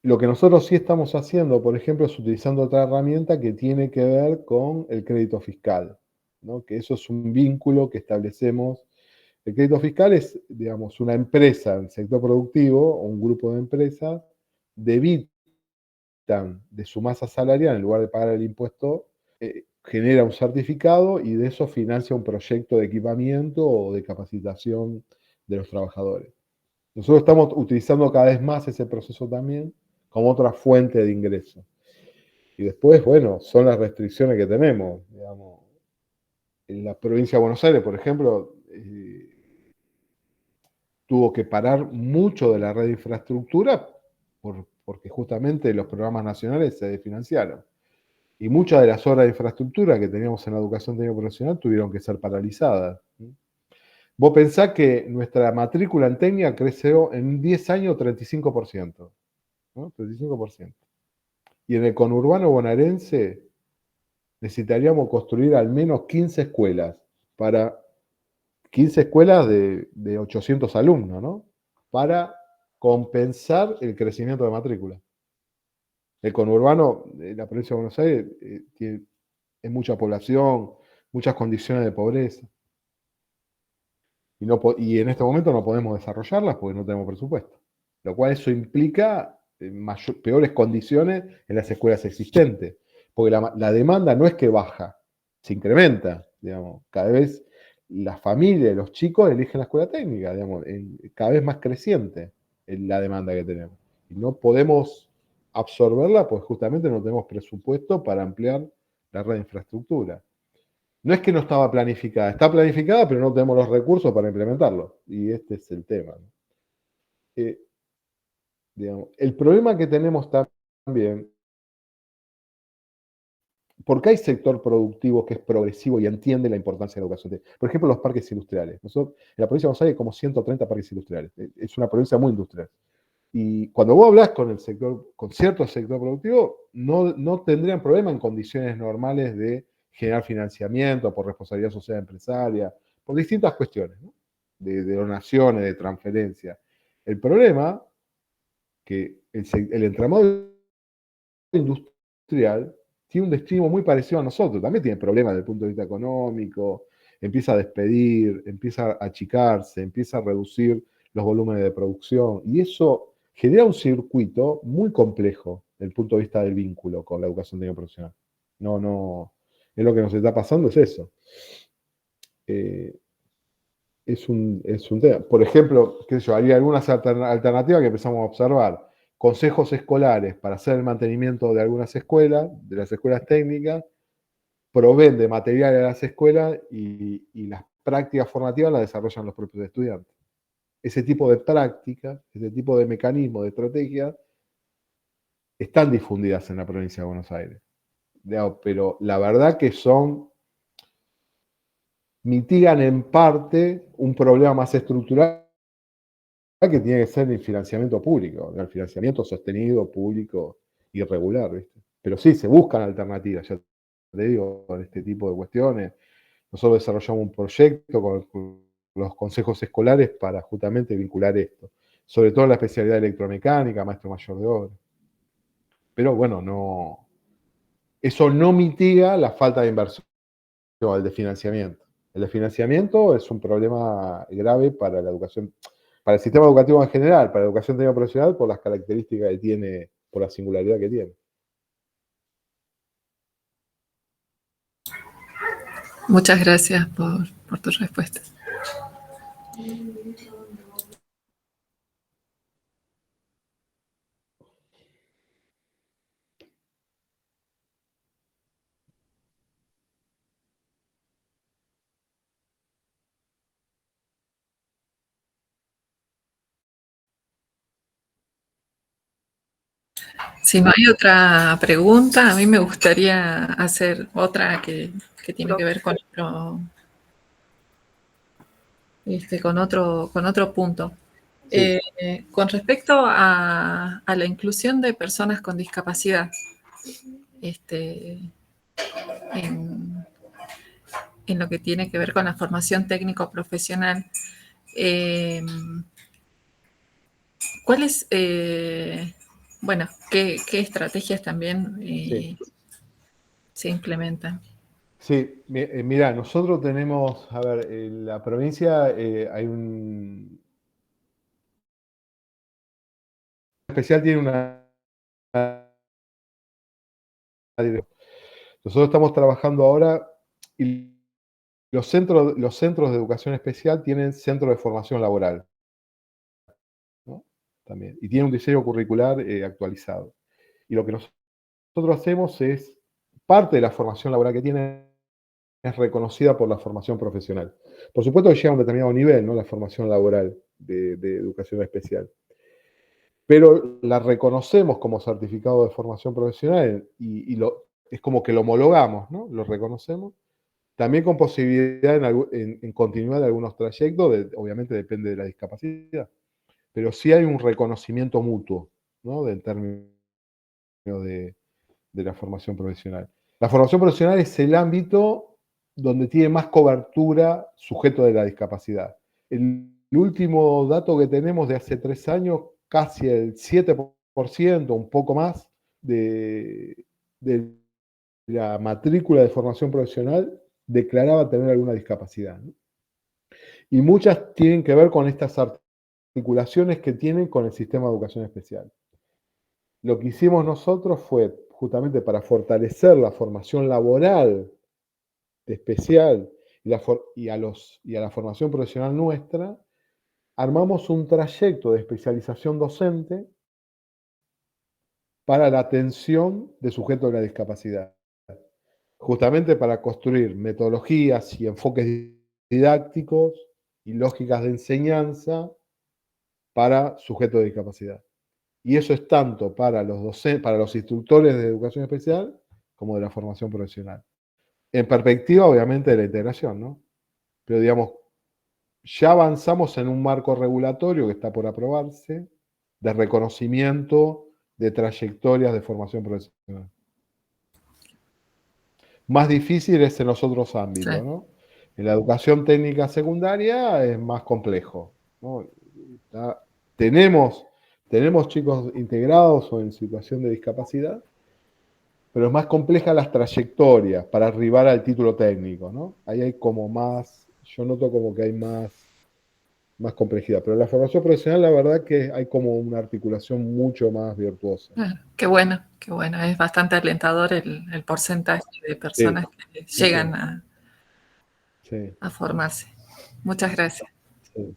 Lo que nosotros sí estamos haciendo, por ejemplo, es utilizando otra herramienta que tiene que ver con el crédito fiscal, ¿no? Que eso es un vínculo que establecemos. El crédito fiscal es, digamos, una empresa del sector productivo o un grupo de empresas debitan de su masa salarial en lugar de pagar el impuesto, genera un certificado y de eso financia un proyecto de equipamiento o de capacitación de los trabajadores. Nosotros estamos utilizando cada vez más ese proceso también como otra fuente de ingreso. Y después, bueno, son las restricciones que tenemos. Digamos, en la provincia de Buenos Aires, por ejemplo, tuvo que parar mucho de la red de infraestructura porque justamente los programas nacionales se desfinanciaron. Y muchas de las obras de infraestructura que teníamos en la educación técnica profesional tuvieron que ser paralizadas. Vos pensás que nuestra matrícula en técnica creció en 10 años 35%, ¿no? 35%. Y en el conurbano bonaerense necesitaríamos construir al menos 15 escuelas, para 15 escuelas de 800 alumnos, ¿no? Para compensar el crecimiento de matrícula. El conurbano, la provincia de Buenos Aires, tiene mucha población, muchas condiciones de pobreza. Y en este momento no podemos desarrollarlas porque no tenemos presupuesto. Lo cual eso implica peores condiciones en las escuelas existentes. Porque la demanda no es que baja, se incrementa. Digamos, cada vez las familias y los chicos eligen la escuela técnica, digamos, cada vez más creciente la demanda que tenemos. Y no podemos absorberla porque justamente no tenemos presupuesto para ampliar la red de infraestructura. No es que no estaba planificada, está planificada, pero no tenemos los recursos para implementarlo. Y este es el tema, ¿no? Digamos, el problema que tenemos también, porque hay sector productivo que es progresivo y entiende la importancia de la educación. Por ejemplo, los parques industriales. Nosotros, en la provincia de Buenos Aires hay como 130 parques industriales. Es una provincia muy industrial. Y cuando vos hablas con cierto sector productivo, no tendrían problema en condiciones normales de generar financiamiento por responsabilidad social empresaria, por distintas cuestiones, ¿no? De donaciones, de transferencia. El problema que el entramado industrial tiene un destino muy parecido a nosotros, también tiene problemas desde el punto de vista económico, empieza a despedir, empieza a achicarse, empieza a reducir los volúmenes de producción, y eso genera un circuito muy complejo desde el punto de vista del vínculo con la educación técnica profesional. Es lo que nos está pasando, es eso. Es un tema. Por ejemplo, qué sé yo, hay algunas alternativas que empezamos a observar. consejos escolares para hacer el mantenimiento de algunas escuelas, de las escuelas técnicas, proveen de material a las escuelas y las prácticas formativas las desarrollan los propios estudiantes. Ese tipo de prácticas, ese tipo de mecanismos, de estrategias, están difundidas en la provincia de Buenos Aires. Pero la verdad que mitigan en parte un problema más estructural que tiene que ser el financiamiento público, el financiamiento sostenido, público y regular, ¿viste? Pero sí, se buscan alternativas, ya te digo, en este tipo de cuestiones. Nosotros desarrollamos un proyecto con los consejos escolares para justamente vincular esto, sobre todo en la especialidad de electromecánica, maestro mayor de obra. Pero bueno, eso no mitiga la falta de inversión, el de financiamiento. El de financiamiento es un problema grave para la educación, para el sistema educativo en general, para la educación técnica profesional, por las características que tiene, por la singularidad que tiene. Muchas gracias por tu respuesta. Si no hay otra pregunta, a mí me gustaría hacer otra que tiene que ver con otro punto. Sí. Con respecto a la inclusión de personas con discapacidad en lo que tiene que ver con la formación técnico-profesional, ¿cuáles, bueno, qué estrategias también Sí. se implementan? Sí, mira, nosotros tenemos, a ver, en la provincia hay un especial, tiene una. Nosotros estamos trabajando ahora y los centros de educación especial tienen centro de formación laboral, ¿no? También, y tiene un diseño curricular actualizado. Y lo que nosotros hacemos es, parte de la formación laboral que tienen es reconocida por la formación profesional. Por supuesto que llega a un determinado nivel, ¿no? La formación laboral de educación especial. Pero la reconocemos como certificado de formación profesional y es como que lo homologamos, ¿no? Lo reconocemos. También con posibilidad en continuidad de algunos trayectos, obviamente depende de la discapacidad. Pero sí hay un reconocimiento mutuo, ¿no? En términos de la formación profesional. La formación profesional es el ámbito donde tiene más cobertura sujeto de la discapacidad. El último dato que tenemos de hace 3 años, casi el 7%, un poco más, de la matrícula de formación profesional declaraba tener alguna discapacidad, ¿no? Y muchas tienen que ver con estas articulaciones que tienen con el sistema de educación especial. Lo que hicimos nosotros fue, justamente para fortalecer la formación laboral especial y a la formación profesional nuestra, armamos un trayecto de especialización docente para la atención de sujetos de la discapacidad, justamente para construir metodologías y enfoques didácticos y lógicas de enseñanza para sujetos de discapacidad. Y eso es tanto para los instructores de educación especial como de la formación profesional. En perspectiva, obviamente, de la integración, ¿no? Pero digamos, ya avanzamos en un marco regulatorio que está por aprobarse de reconocimiento de trayectorias de formación profesional. Más difícil es en los otros ámbitos, Sí. ¿no? En la educación técnica secundaria es más complejo, ¿no? Tenemos chicos integrados o en situación de discapacidad, pero es más compleja las trayectorias para arribar al título técnico, ¿no? Ahí hay como más, yo noto como que hay más complejidad, pero en la formación profesional la verdad que hay como una articulación mucho más virtuosa. Qué bueno, qué bueno. Es bastante alentador el porcentaje de personas que llegan sí. a formarse. Muchas gracias. Sí.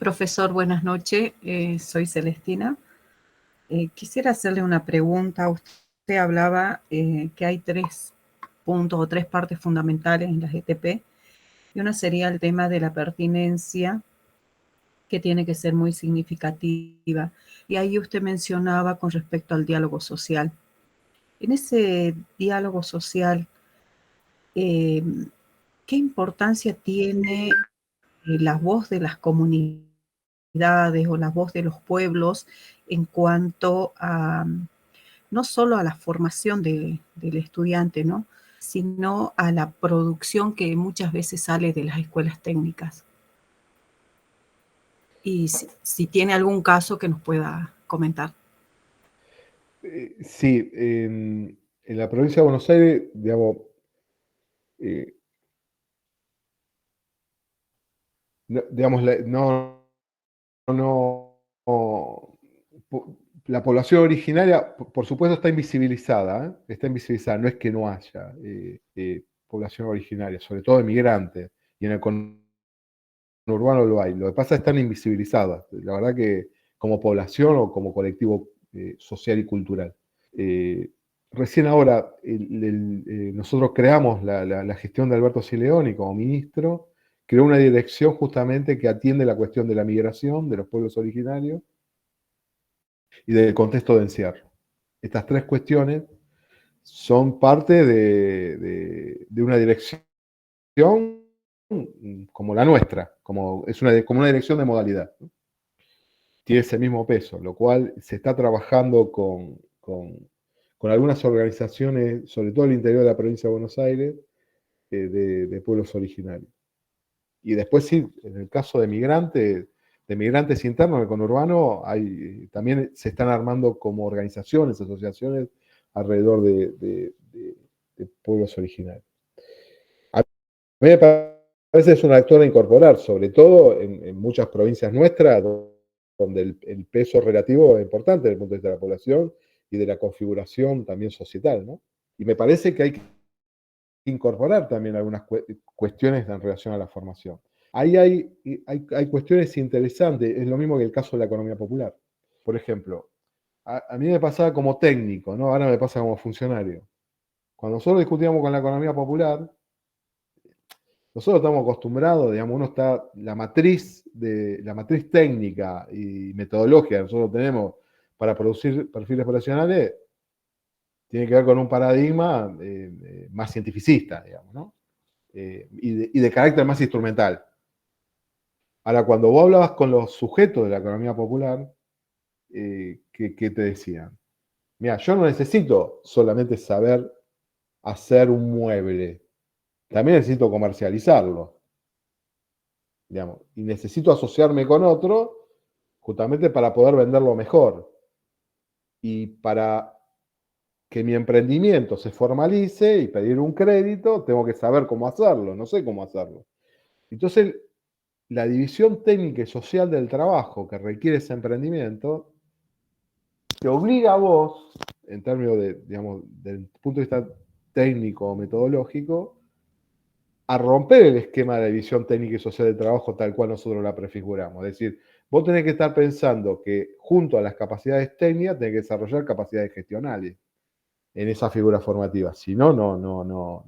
Profesor, buenas noches. Soy Celestina. Quisiera hacerle una pregunta. Usted hablaba que hay 3 puntos o 3 partes fundamentales en la GTP, y una sería el tema de la pertinencia, que tiene que ser muy significativa. Y ahí usted mencionaba con respecto al diálogo social. En ese diálogo social, ¿qué importancia tiene la voz de las comunidades o la voz de los pueblos en cuanto a no solo a la formación del estudiante, ¿no?, sino a la producción que muchas veces sale de las escuelas técnicas? Y si tiene algún caso que nos pueda comentar. Sí, en la provincia de Buenos Aires, digamos, la población originaria, por supuesto, está invisibilizada, ¿eh? Está invisibilizada, no es que no haya población originaria, sobre todo inmigrantes, y en el conurbano lo hay. Lo que pasa es que están invisibilizadas, la verdad que como población o como colectivo social y cultural. Recién ahora nosotros creamos la gestión de Alberto Sileoni como ministro, creó una dirección justamente que atiende la cuestión de la migración de los pueblos originarios y del contexto de encierro. Estas 3 cuestiones son parte de una dirección como la nuestra, como una dirección de modalidad, ¿no? Tiene ese mismo peso, lo cual se está trabajando con algunas organizaciones, sobre todo en el interior de la provincia de Buenos Aires, de pueblos originarios. Y después sí, en el caso de migrantes internos en el conurbano, también se están armando como organizaciones, asociaciones alrededor de pueblos originarios. A mí me parece que es un actor a incorporar, sobre todo en muchas provincias nuestras, donde el peso relativo es importante desde el punto de vista de la población y de la configuración también societal, ¿no? Y me parece que hay que incorporar también algunas cuestiones en relación a la formación. Ahí hay cuestiones interesantes, es lo mismo que el caso de la economía popular. Por ejemplo, a mí me pasaba como técnico, ¿no? Ahora me pasa como funcionario. Cuando nosotros discutíamos con la economía popular, nosotros estamos acostumbrados, digamos, la matriz técnica y metodológica que nosotros tenemos para producir perfiles profesionales tiene que ver con un paradigma más cientificista, digamos, ¿no? Y de carácter más instrumental. Ahora, cuando vos hablabas con los sujetos de la economía popular, ¿qué te decían? Mira, yo no necesito solamente saber hacer un mueble, también necesito comercializarlo, digamos, y necesito asociarme con otro justamente para poder venderlo mejor y para que mi emprendimiento se formalice y pedir un crédito, tengo que saber cómo hacerlo, no sé cómo hacerlo. Entonces, la división técnica y social del trabajo que requiere ese emprendimiento te obliga a vos, en términos del punto de vista técnico o metodológico, a romper el esquema de la división técnica y social del trabajo tal cual nosotros la prefiguramos. Es decir, vos tenés que estar pensando que junto a las capacidades técnicas tenés que desarrollar capacidades gestionales en esa figura formativa. Si no, no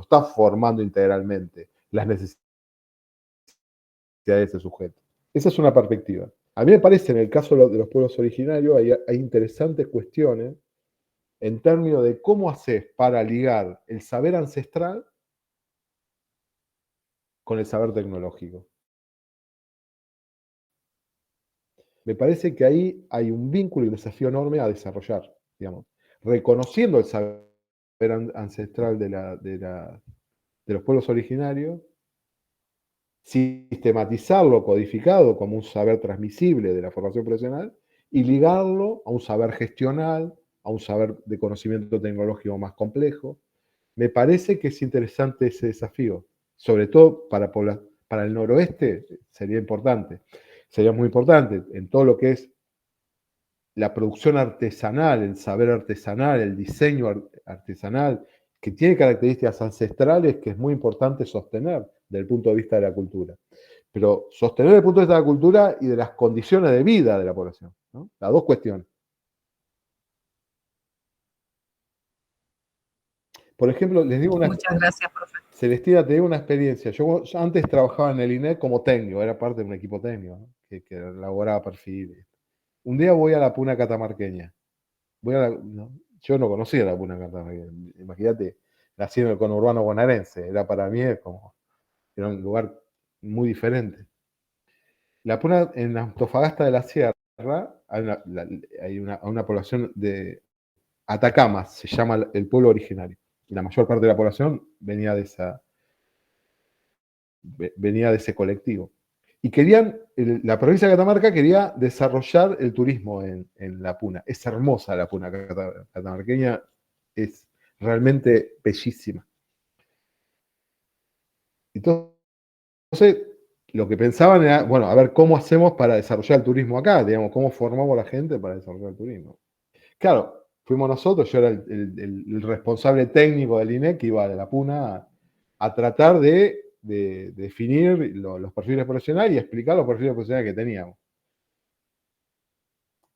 estás formando integralmente las necesidades de ese sujeto. Esa es una perspectiva. A mí me parece, en el caso de los pueblos originarios, hay interesantes cuestiones en términos de cómo haces para ligar el saber ancestral con el saber tecnológico. Me parece que ahí hay un vínculo y un desafío enorme a desarrollar, digamos, reconociendo el saber ancestral de los pueblos originarios, sistematizarlo, codificado como un saber transmisible de la formación profesional y ligarlo a un saber gestional, a un saber de conocimiento tecnológico más complejo. Me parece que es interesante ese desafío, sobre todo para el noroeste sería importante. Sería muy importante en todo lo que es la producción artesanal, el saber artesanal, el diseño artesanal, que tiene características ancestrales que es muy importante sostener desde el punto de vista de la cultura. pero sostener desde el punto de vista de la cultura y de las condiciones de vida de la población, ¿no? Las dos cuestiones. Por ejemplo, les digo una... Muchas gracias, profe. Celestina, te digo una experiencia. Yo antes trabajaba en el INEC como técnico, era parte de un equipo técnico, ¿no? que elaboraba perfiles. Un día voy a la Puna Catamarqueña. No, yo no conocía la Puna Catamarqueña. Imagínate, nací en el conurbano bonaerense. Era para mí era un lugar muy diferente. La Puna, en Antofagasta de la Sierra, hay una población de Atacama, se llama el pueblo originario. Y la mayor parte de la población venía de ese colectivo. Y la provincia de Catamarca quería desarrollar el turismo en la Puna. Es hermosa la Puna catamarqueña, es realmente bellísima. Entonces, lo que pensaban era, bueno, a ver cómo hacemos para desarrollar el turismo acá, digamos, cómo formamos a la gente para desarrollar el turismo. Claro, fuimos nosotros, yo era el responsable técnico del INEC que iba de la Puna a tratar de definir los perfiles profesionales y explicar los perfiles profesionales que teníamos.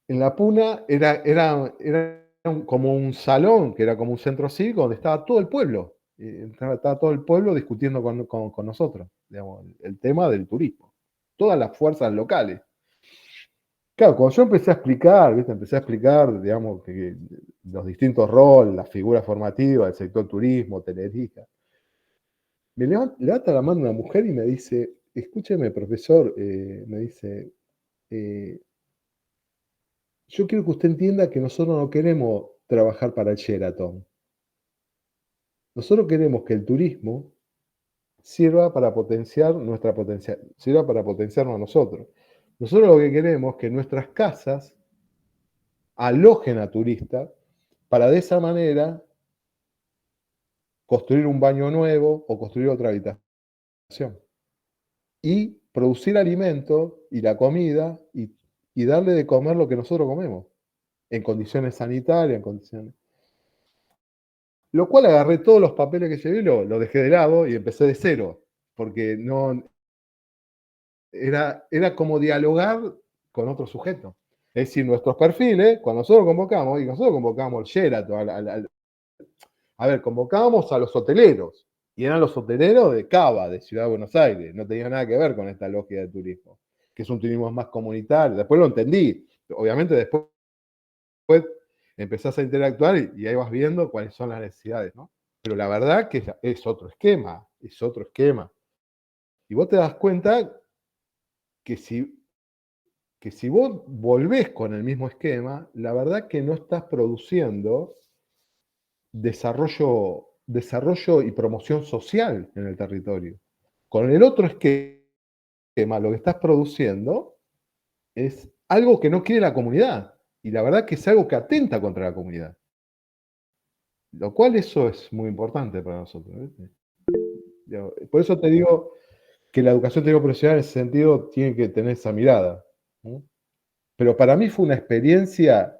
En la Puna era como un salón, que era como un centro cívico, donde estaba todo el pueblo. Estaba todo el pueblo discutiendo con nosotros, digamos, el tema del turismo. Todas las fuerzas locales. Claro, cuando yo empecé a explicar, digamos, que los distintos roles, las figuras formativas del sector turismo, hotelería, me levanta la mano una mujer y me dice, escúcheme, profesor, me dice, yo quiero que usted entienda que nosotros no queremos trabajar para el Sheraton. Nosotros queremos que el turismo sirva para potenciar sirva para potenciarnos a nosotros. Nosotros lo que queremos es que nuestras casas alojen a turistas para de esa manera construir un baño nuevo o construir otra habitación. Y producir alimentos y la comida y darle de comer lo que nosotros comemos, en condiciones sanitarias, en condiciones... Lo cual agarré todos los papeles que llevé, lo dejé de lado y empecé de cero, porque no... Era como dialogar con otro sujeto. Es decir, nuestros perfiles, cuando nosotros convocamos, y nosotros convocamos al Sheraton, a ver, convocábamos a los hoteleros, y eran los hoteleros de Cava, de Ciudad de Buenos Aires, no tenía nada que ver con esta lógica de turismo, que es un turismo más comunitario. Después lo entendí, obviamente después empezás a interactuar y ahí vas viendo cuáles son las necesidades, ¿no? Pero la verdad que es otro esquema, Y vos te das cuenta que si vos volvés con el mismo esquema, la verdad que no estás produciendo desarrollo y promoción social en el territorio. Con el otro esquema, lo que estás produciendo es algo que no quiere la comunidad. Y la verdad que es algo que atenta contra la comunidad. Lo cual eso es muy importante para nosotros, ¿viste? Por eso te digo que la educación técnico profesional en ese sentido tiene que tener esa mirada, ¿no? Pero para mí fue una experiencia,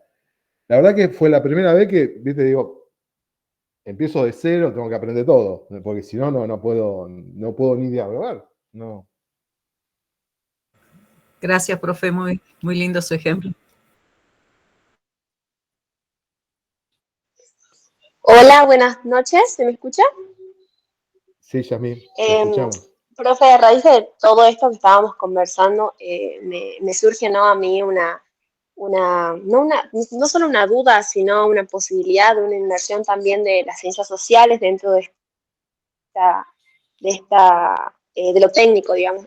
la verdad que fue la primera vez que, viste, digo, empiezo de cero, tengo que aprender todo, porque si no, no puedo ni dialogar, no. Gracias, profe, muy, muy lindo su ejemplo. Hola, buenas noches, ¿se me escucha? Sí, Yasmín, te escuchamos. Profe, a raíz de todo esto que estábamos conversando, me surge, ¿no?, a mí no solo una duda, sino una posibilidad de una inmersión también de las ciencias sociales dentro de lo técnico, digamos.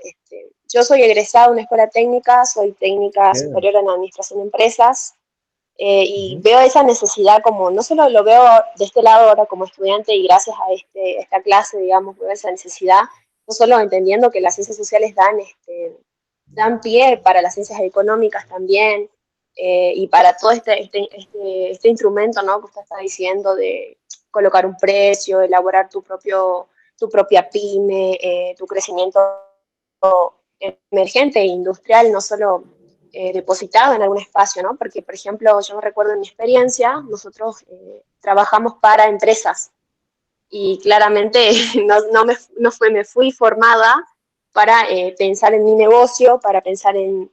Yo soy egresada de una escuela técnica, soy técnica Bien. superior en administración de empresas, y Ujú. veo esa necesidad como, no solo lo veo de este lado ahora como estudiante y gracias a esta clase, digamos, veo esa necesidad, no solo entendiendo que las ciencias sociales dan pie para las ciencias económicas también, y para todo este instrumento, ¿no?, que usted está diciendo de colocar un precio, elaborar tu propia pyme, tu crecimiento emergente e industrial, no solo depositado en algún espacio, ¿no? Porque, por ejemplo, yo me recuerdo en mi experiencia, nosotros trabajamos para empresas y claramente me fui formada para pensar en mi negocio, para pensar en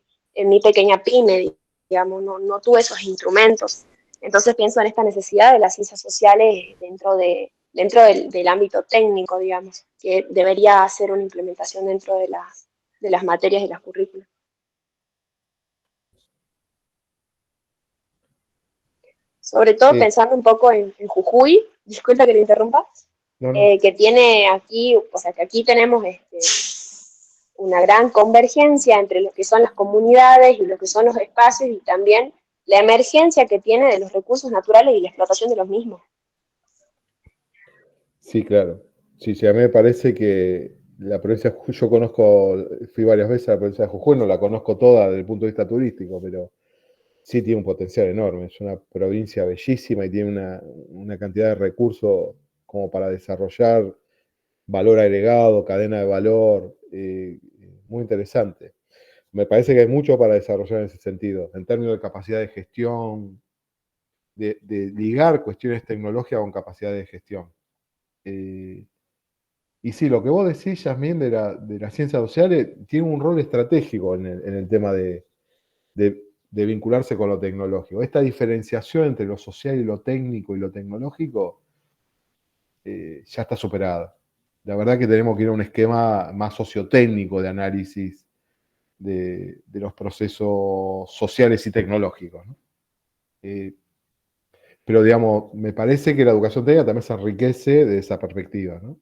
mi pequeña pyme, digamos, no tuve esos instrumentos. Entonces pienso en esta necesidad de las ciencias sociales dentro del ámbito técnico, digamos, que debería hacer una implementación dentro de las materias y las currículas. Sobre todo pensando un poco en Jujuy, disculpa que te interrumpa, No, no. que tiene aquí, o sea, que aquí tenemos una gran convergencia entre lo que son las comunidades y lo que son los espacios y también la emergencia que tiene de los recursos naturales y la explotación de los mismos. Sí, claro. Sí, sí, a mí me parece que la provincia de Jujuy, yo conozco, fui varias veces a la provincia de Jujuy, no la conozco toda desde el punto de vista turístico, pero sí tiene un potencial enorme. Es una provincia bellísima y tiene una cantidad de recursos como para desarrollar valor agregado, cadena de valor, muy interesante. Me parece que hay mucho para desarrollar en ese sentido, en términos de capacidad de gestión, de ligar cuestiones tecnológicas con capacidad de gestión. Y sí, lo que vos decís, Yasmín, de las ciencias sociales, tiene un rol estratégico en el tema de vincularse con lo tecnológico. Esta diferenciación entre lo social y lo técnico y lo tecnológico ya está superada. La verdad que tenemos que ir a un esquema más sociotécnico de análisis de los procesos sociales y tecnológicos, ¿no? Pero, digamos, me parece que la educación técnica también se enriquece de esa perspectiva, ¿no?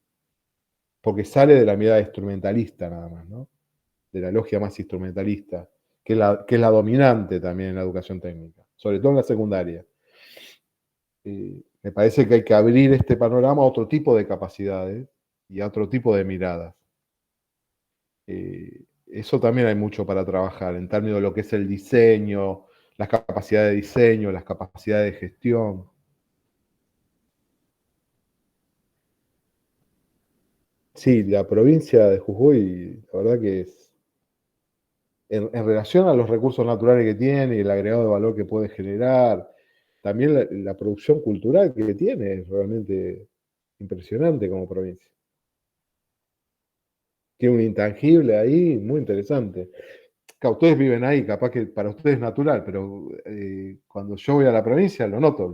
Porque sale de la mirada instrumentalista nada más, ¿no? De la lógica más instrumentalista, que es la dominante también en la educación técnica, sobre todo en la secundaria. Me parece que hay que abrir este panorama a otro tipo de capacidades y a otro tipo de miradas. Eso también hay mucho para trabajar en términos de lo que es el diseño, las capacidades de diseño, las capacidades de gestión. Sí, la provincia de Jujuy, la verdad que es, en relación a los recursos naturales que tiene y el agregado de valor que puede generar, también la producción cultural que tiene es realmente impresionante como provincia. Tiene un intangible ahí muy interesante. Claro, ustedes viven ahí, capaz que para ustedes es natural, pero cuando yo voy a la provincia lo noto,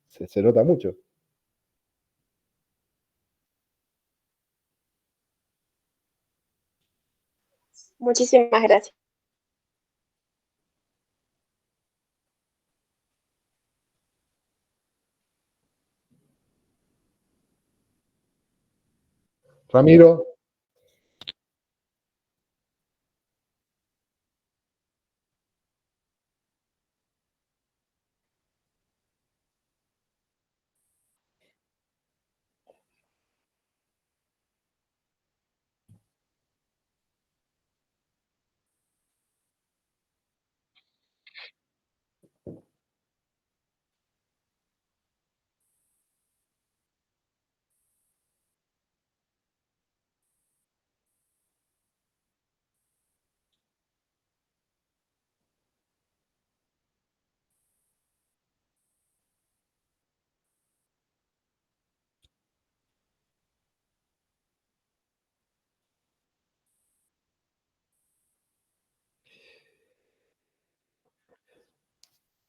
se nota mucho. Muchísimas gracias. Ramiro,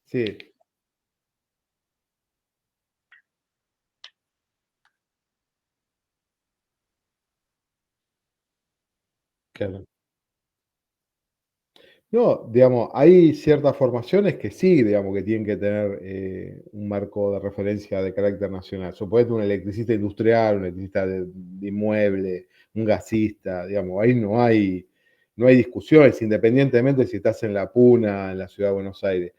sí, claro. No, digamos, hay ciertas formaciones que sí, digamos, que tienen que tener un marco de referencia de carácter nacional. Suponete un electricista industrial, un electricista de inmueble, un gasista, digamos, ahí no hay discusiones, independientemente si estás en La Puna, en la ciudad de Buenos Aires.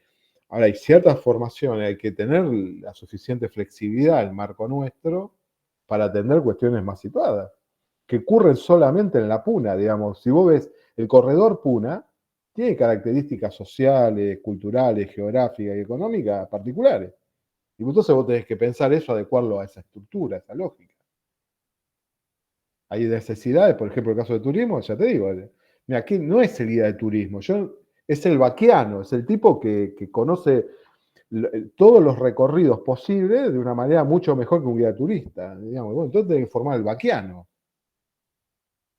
Ahora, hay ciertas formaciones, hay que tener la suficiente flexibilidad, el marco nuestro, para atender cuestiones más situadas, que ocurren solamente en La Puna, digamos. Si vos ves el corredor Puna, tiene características sociales, culturales, geográficas y económicas particulares. Y entonces vos tenés que pensar eso, adecuarlo a esa estructura, a esa lógica. Hay necesidades, por ejemplo, el caso de turismo, ya te digo, mira, aquí no es el guía de turismo, es el vaquiano, es el tipo que conoce todos los recorridos posibles de una manera mucho mejor que un guía turista. Digamos. Bueno, entonces tenés que formar el vaquiano.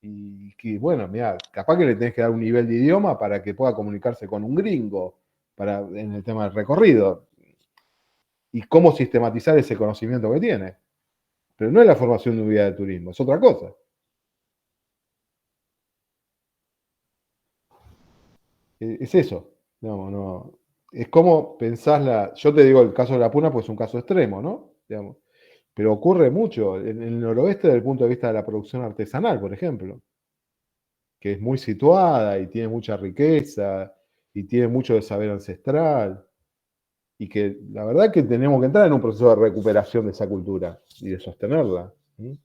Y que, bueno, mira, capaz que le tenés que dar un nivel de idioma para que pueda comunicarse con un gringo en el tema del recorrido. Y cómo sistematizar ese conocimiento que tiene. Pero no es la formación de un guía de turismo, es otra cosa. Es eso, digamos, no. Es como pensás yo te digo el caso de la Puna, pues es un caso extremo, ¿no? Digamos, pero ocurre mucho en el noroeste desde el punto de vista de la producción artesanal, por ejemplo, que es muy situada y tiene mucha riqueza y tiene mucho de saber ancestral y que la verdad que tenemos que entrar en un proceso de recuperación de esa cultura y de sostenerla. ¿Sí?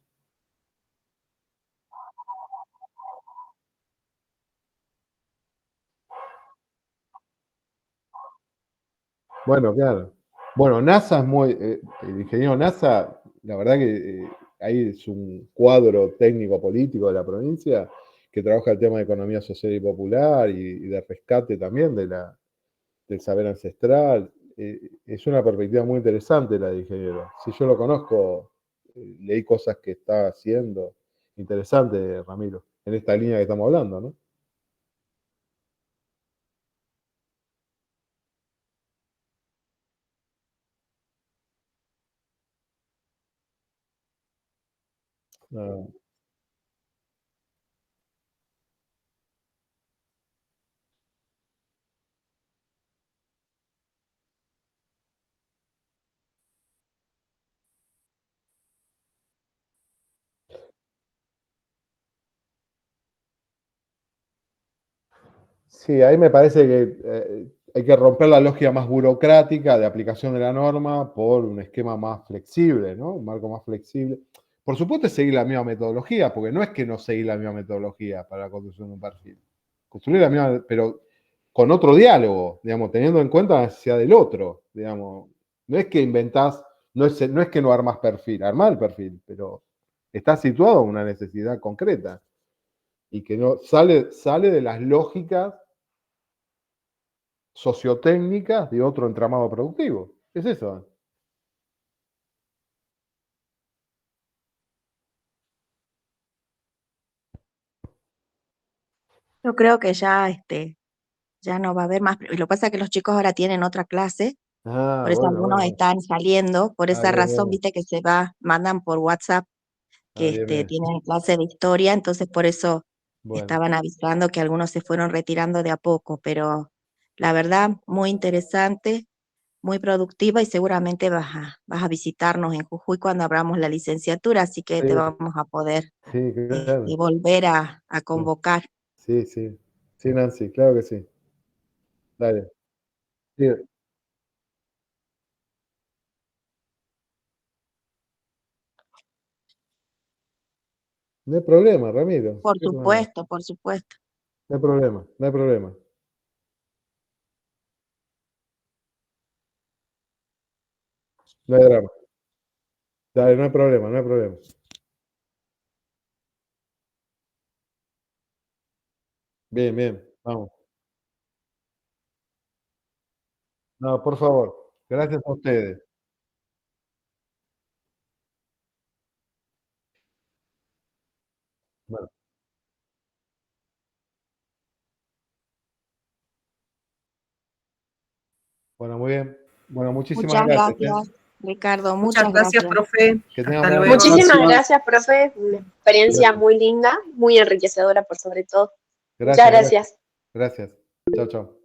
Bueno, claro. Bueno, NASA es muy. El ingeniero NASA, la verdad que ahí es un cuadro técnico-político de la provincia que trabaja el tema de economía social y popular y de rescate también del saber ancestral. Es una perspectiva muy interesante la de ingeniero. Si yo lo conozco, leí cosas que está haciendo. Interesante, Ramiro, en esta línea que estamos hablando, ¿no? Ah, sí, ahí me parece que hay que romper la lógica más burocrática de aplicación de la norma por un esquema más flexible, ¿no? Un marco más flexible. Por supuesto, es seguir la misma metodología, porque no es que no seguir la misma metodología para la construcción de un perfil. Construir la misma, pero con otro diálogo, digamos, teniendo en cuenta la necesidad del otro, digamos. No es que inventás, no es que no armas perfil, armás el perfil, pero está situado en una necesidad concreta y que no sale de las lógicas sociotécnicas de otro entramado productivo. Es eso. Yo creo que ya, ya no va a haber más. Lo que pasa es que los chicos ahora tienen otra clase, Ah, por eso bueno, algunos bueno. están saliendo, por Ah, esa bien, razón, bien. viste que mandan por WhatsApp Ah, que bien, bien. tienen clase de historia, entonces por eso Bueno. estaban avisando que algunos se fueron retirando de a poco, pero la verdad, muy interesante, muy productiva y seguramente vas a visitarnos en Jujuy cuando abramos la licenciatura, así que te Sí, vamos a poder sí, claro. volver a Sí, convocar. sí, sí. Sí, Nancy, claro que sí. Dale. Sí, no hay problema, Ramiro. Por ¿Qué problema? supuesto, por supuesto. No hay problema, no hay problema. No hay drama. Dale, no hay problema, no hay problema. Bien, bien. Vamos. No, por favor. Gracias a ustedes. Bueno, bueno, muy bien. Bueno, muchísimas Muchas gracias, ¿eh? gracias, Ricardo, Muchas muchas gracias, gracias. profe. Que tengan Hasta buena luego. Muchísimas programación. gracias, profe. Una experiencia Gracias, muy linda, muy enriquecedora por sobre todo. Muchas gracias, gracias. gracias. Gracias. Chao, chao.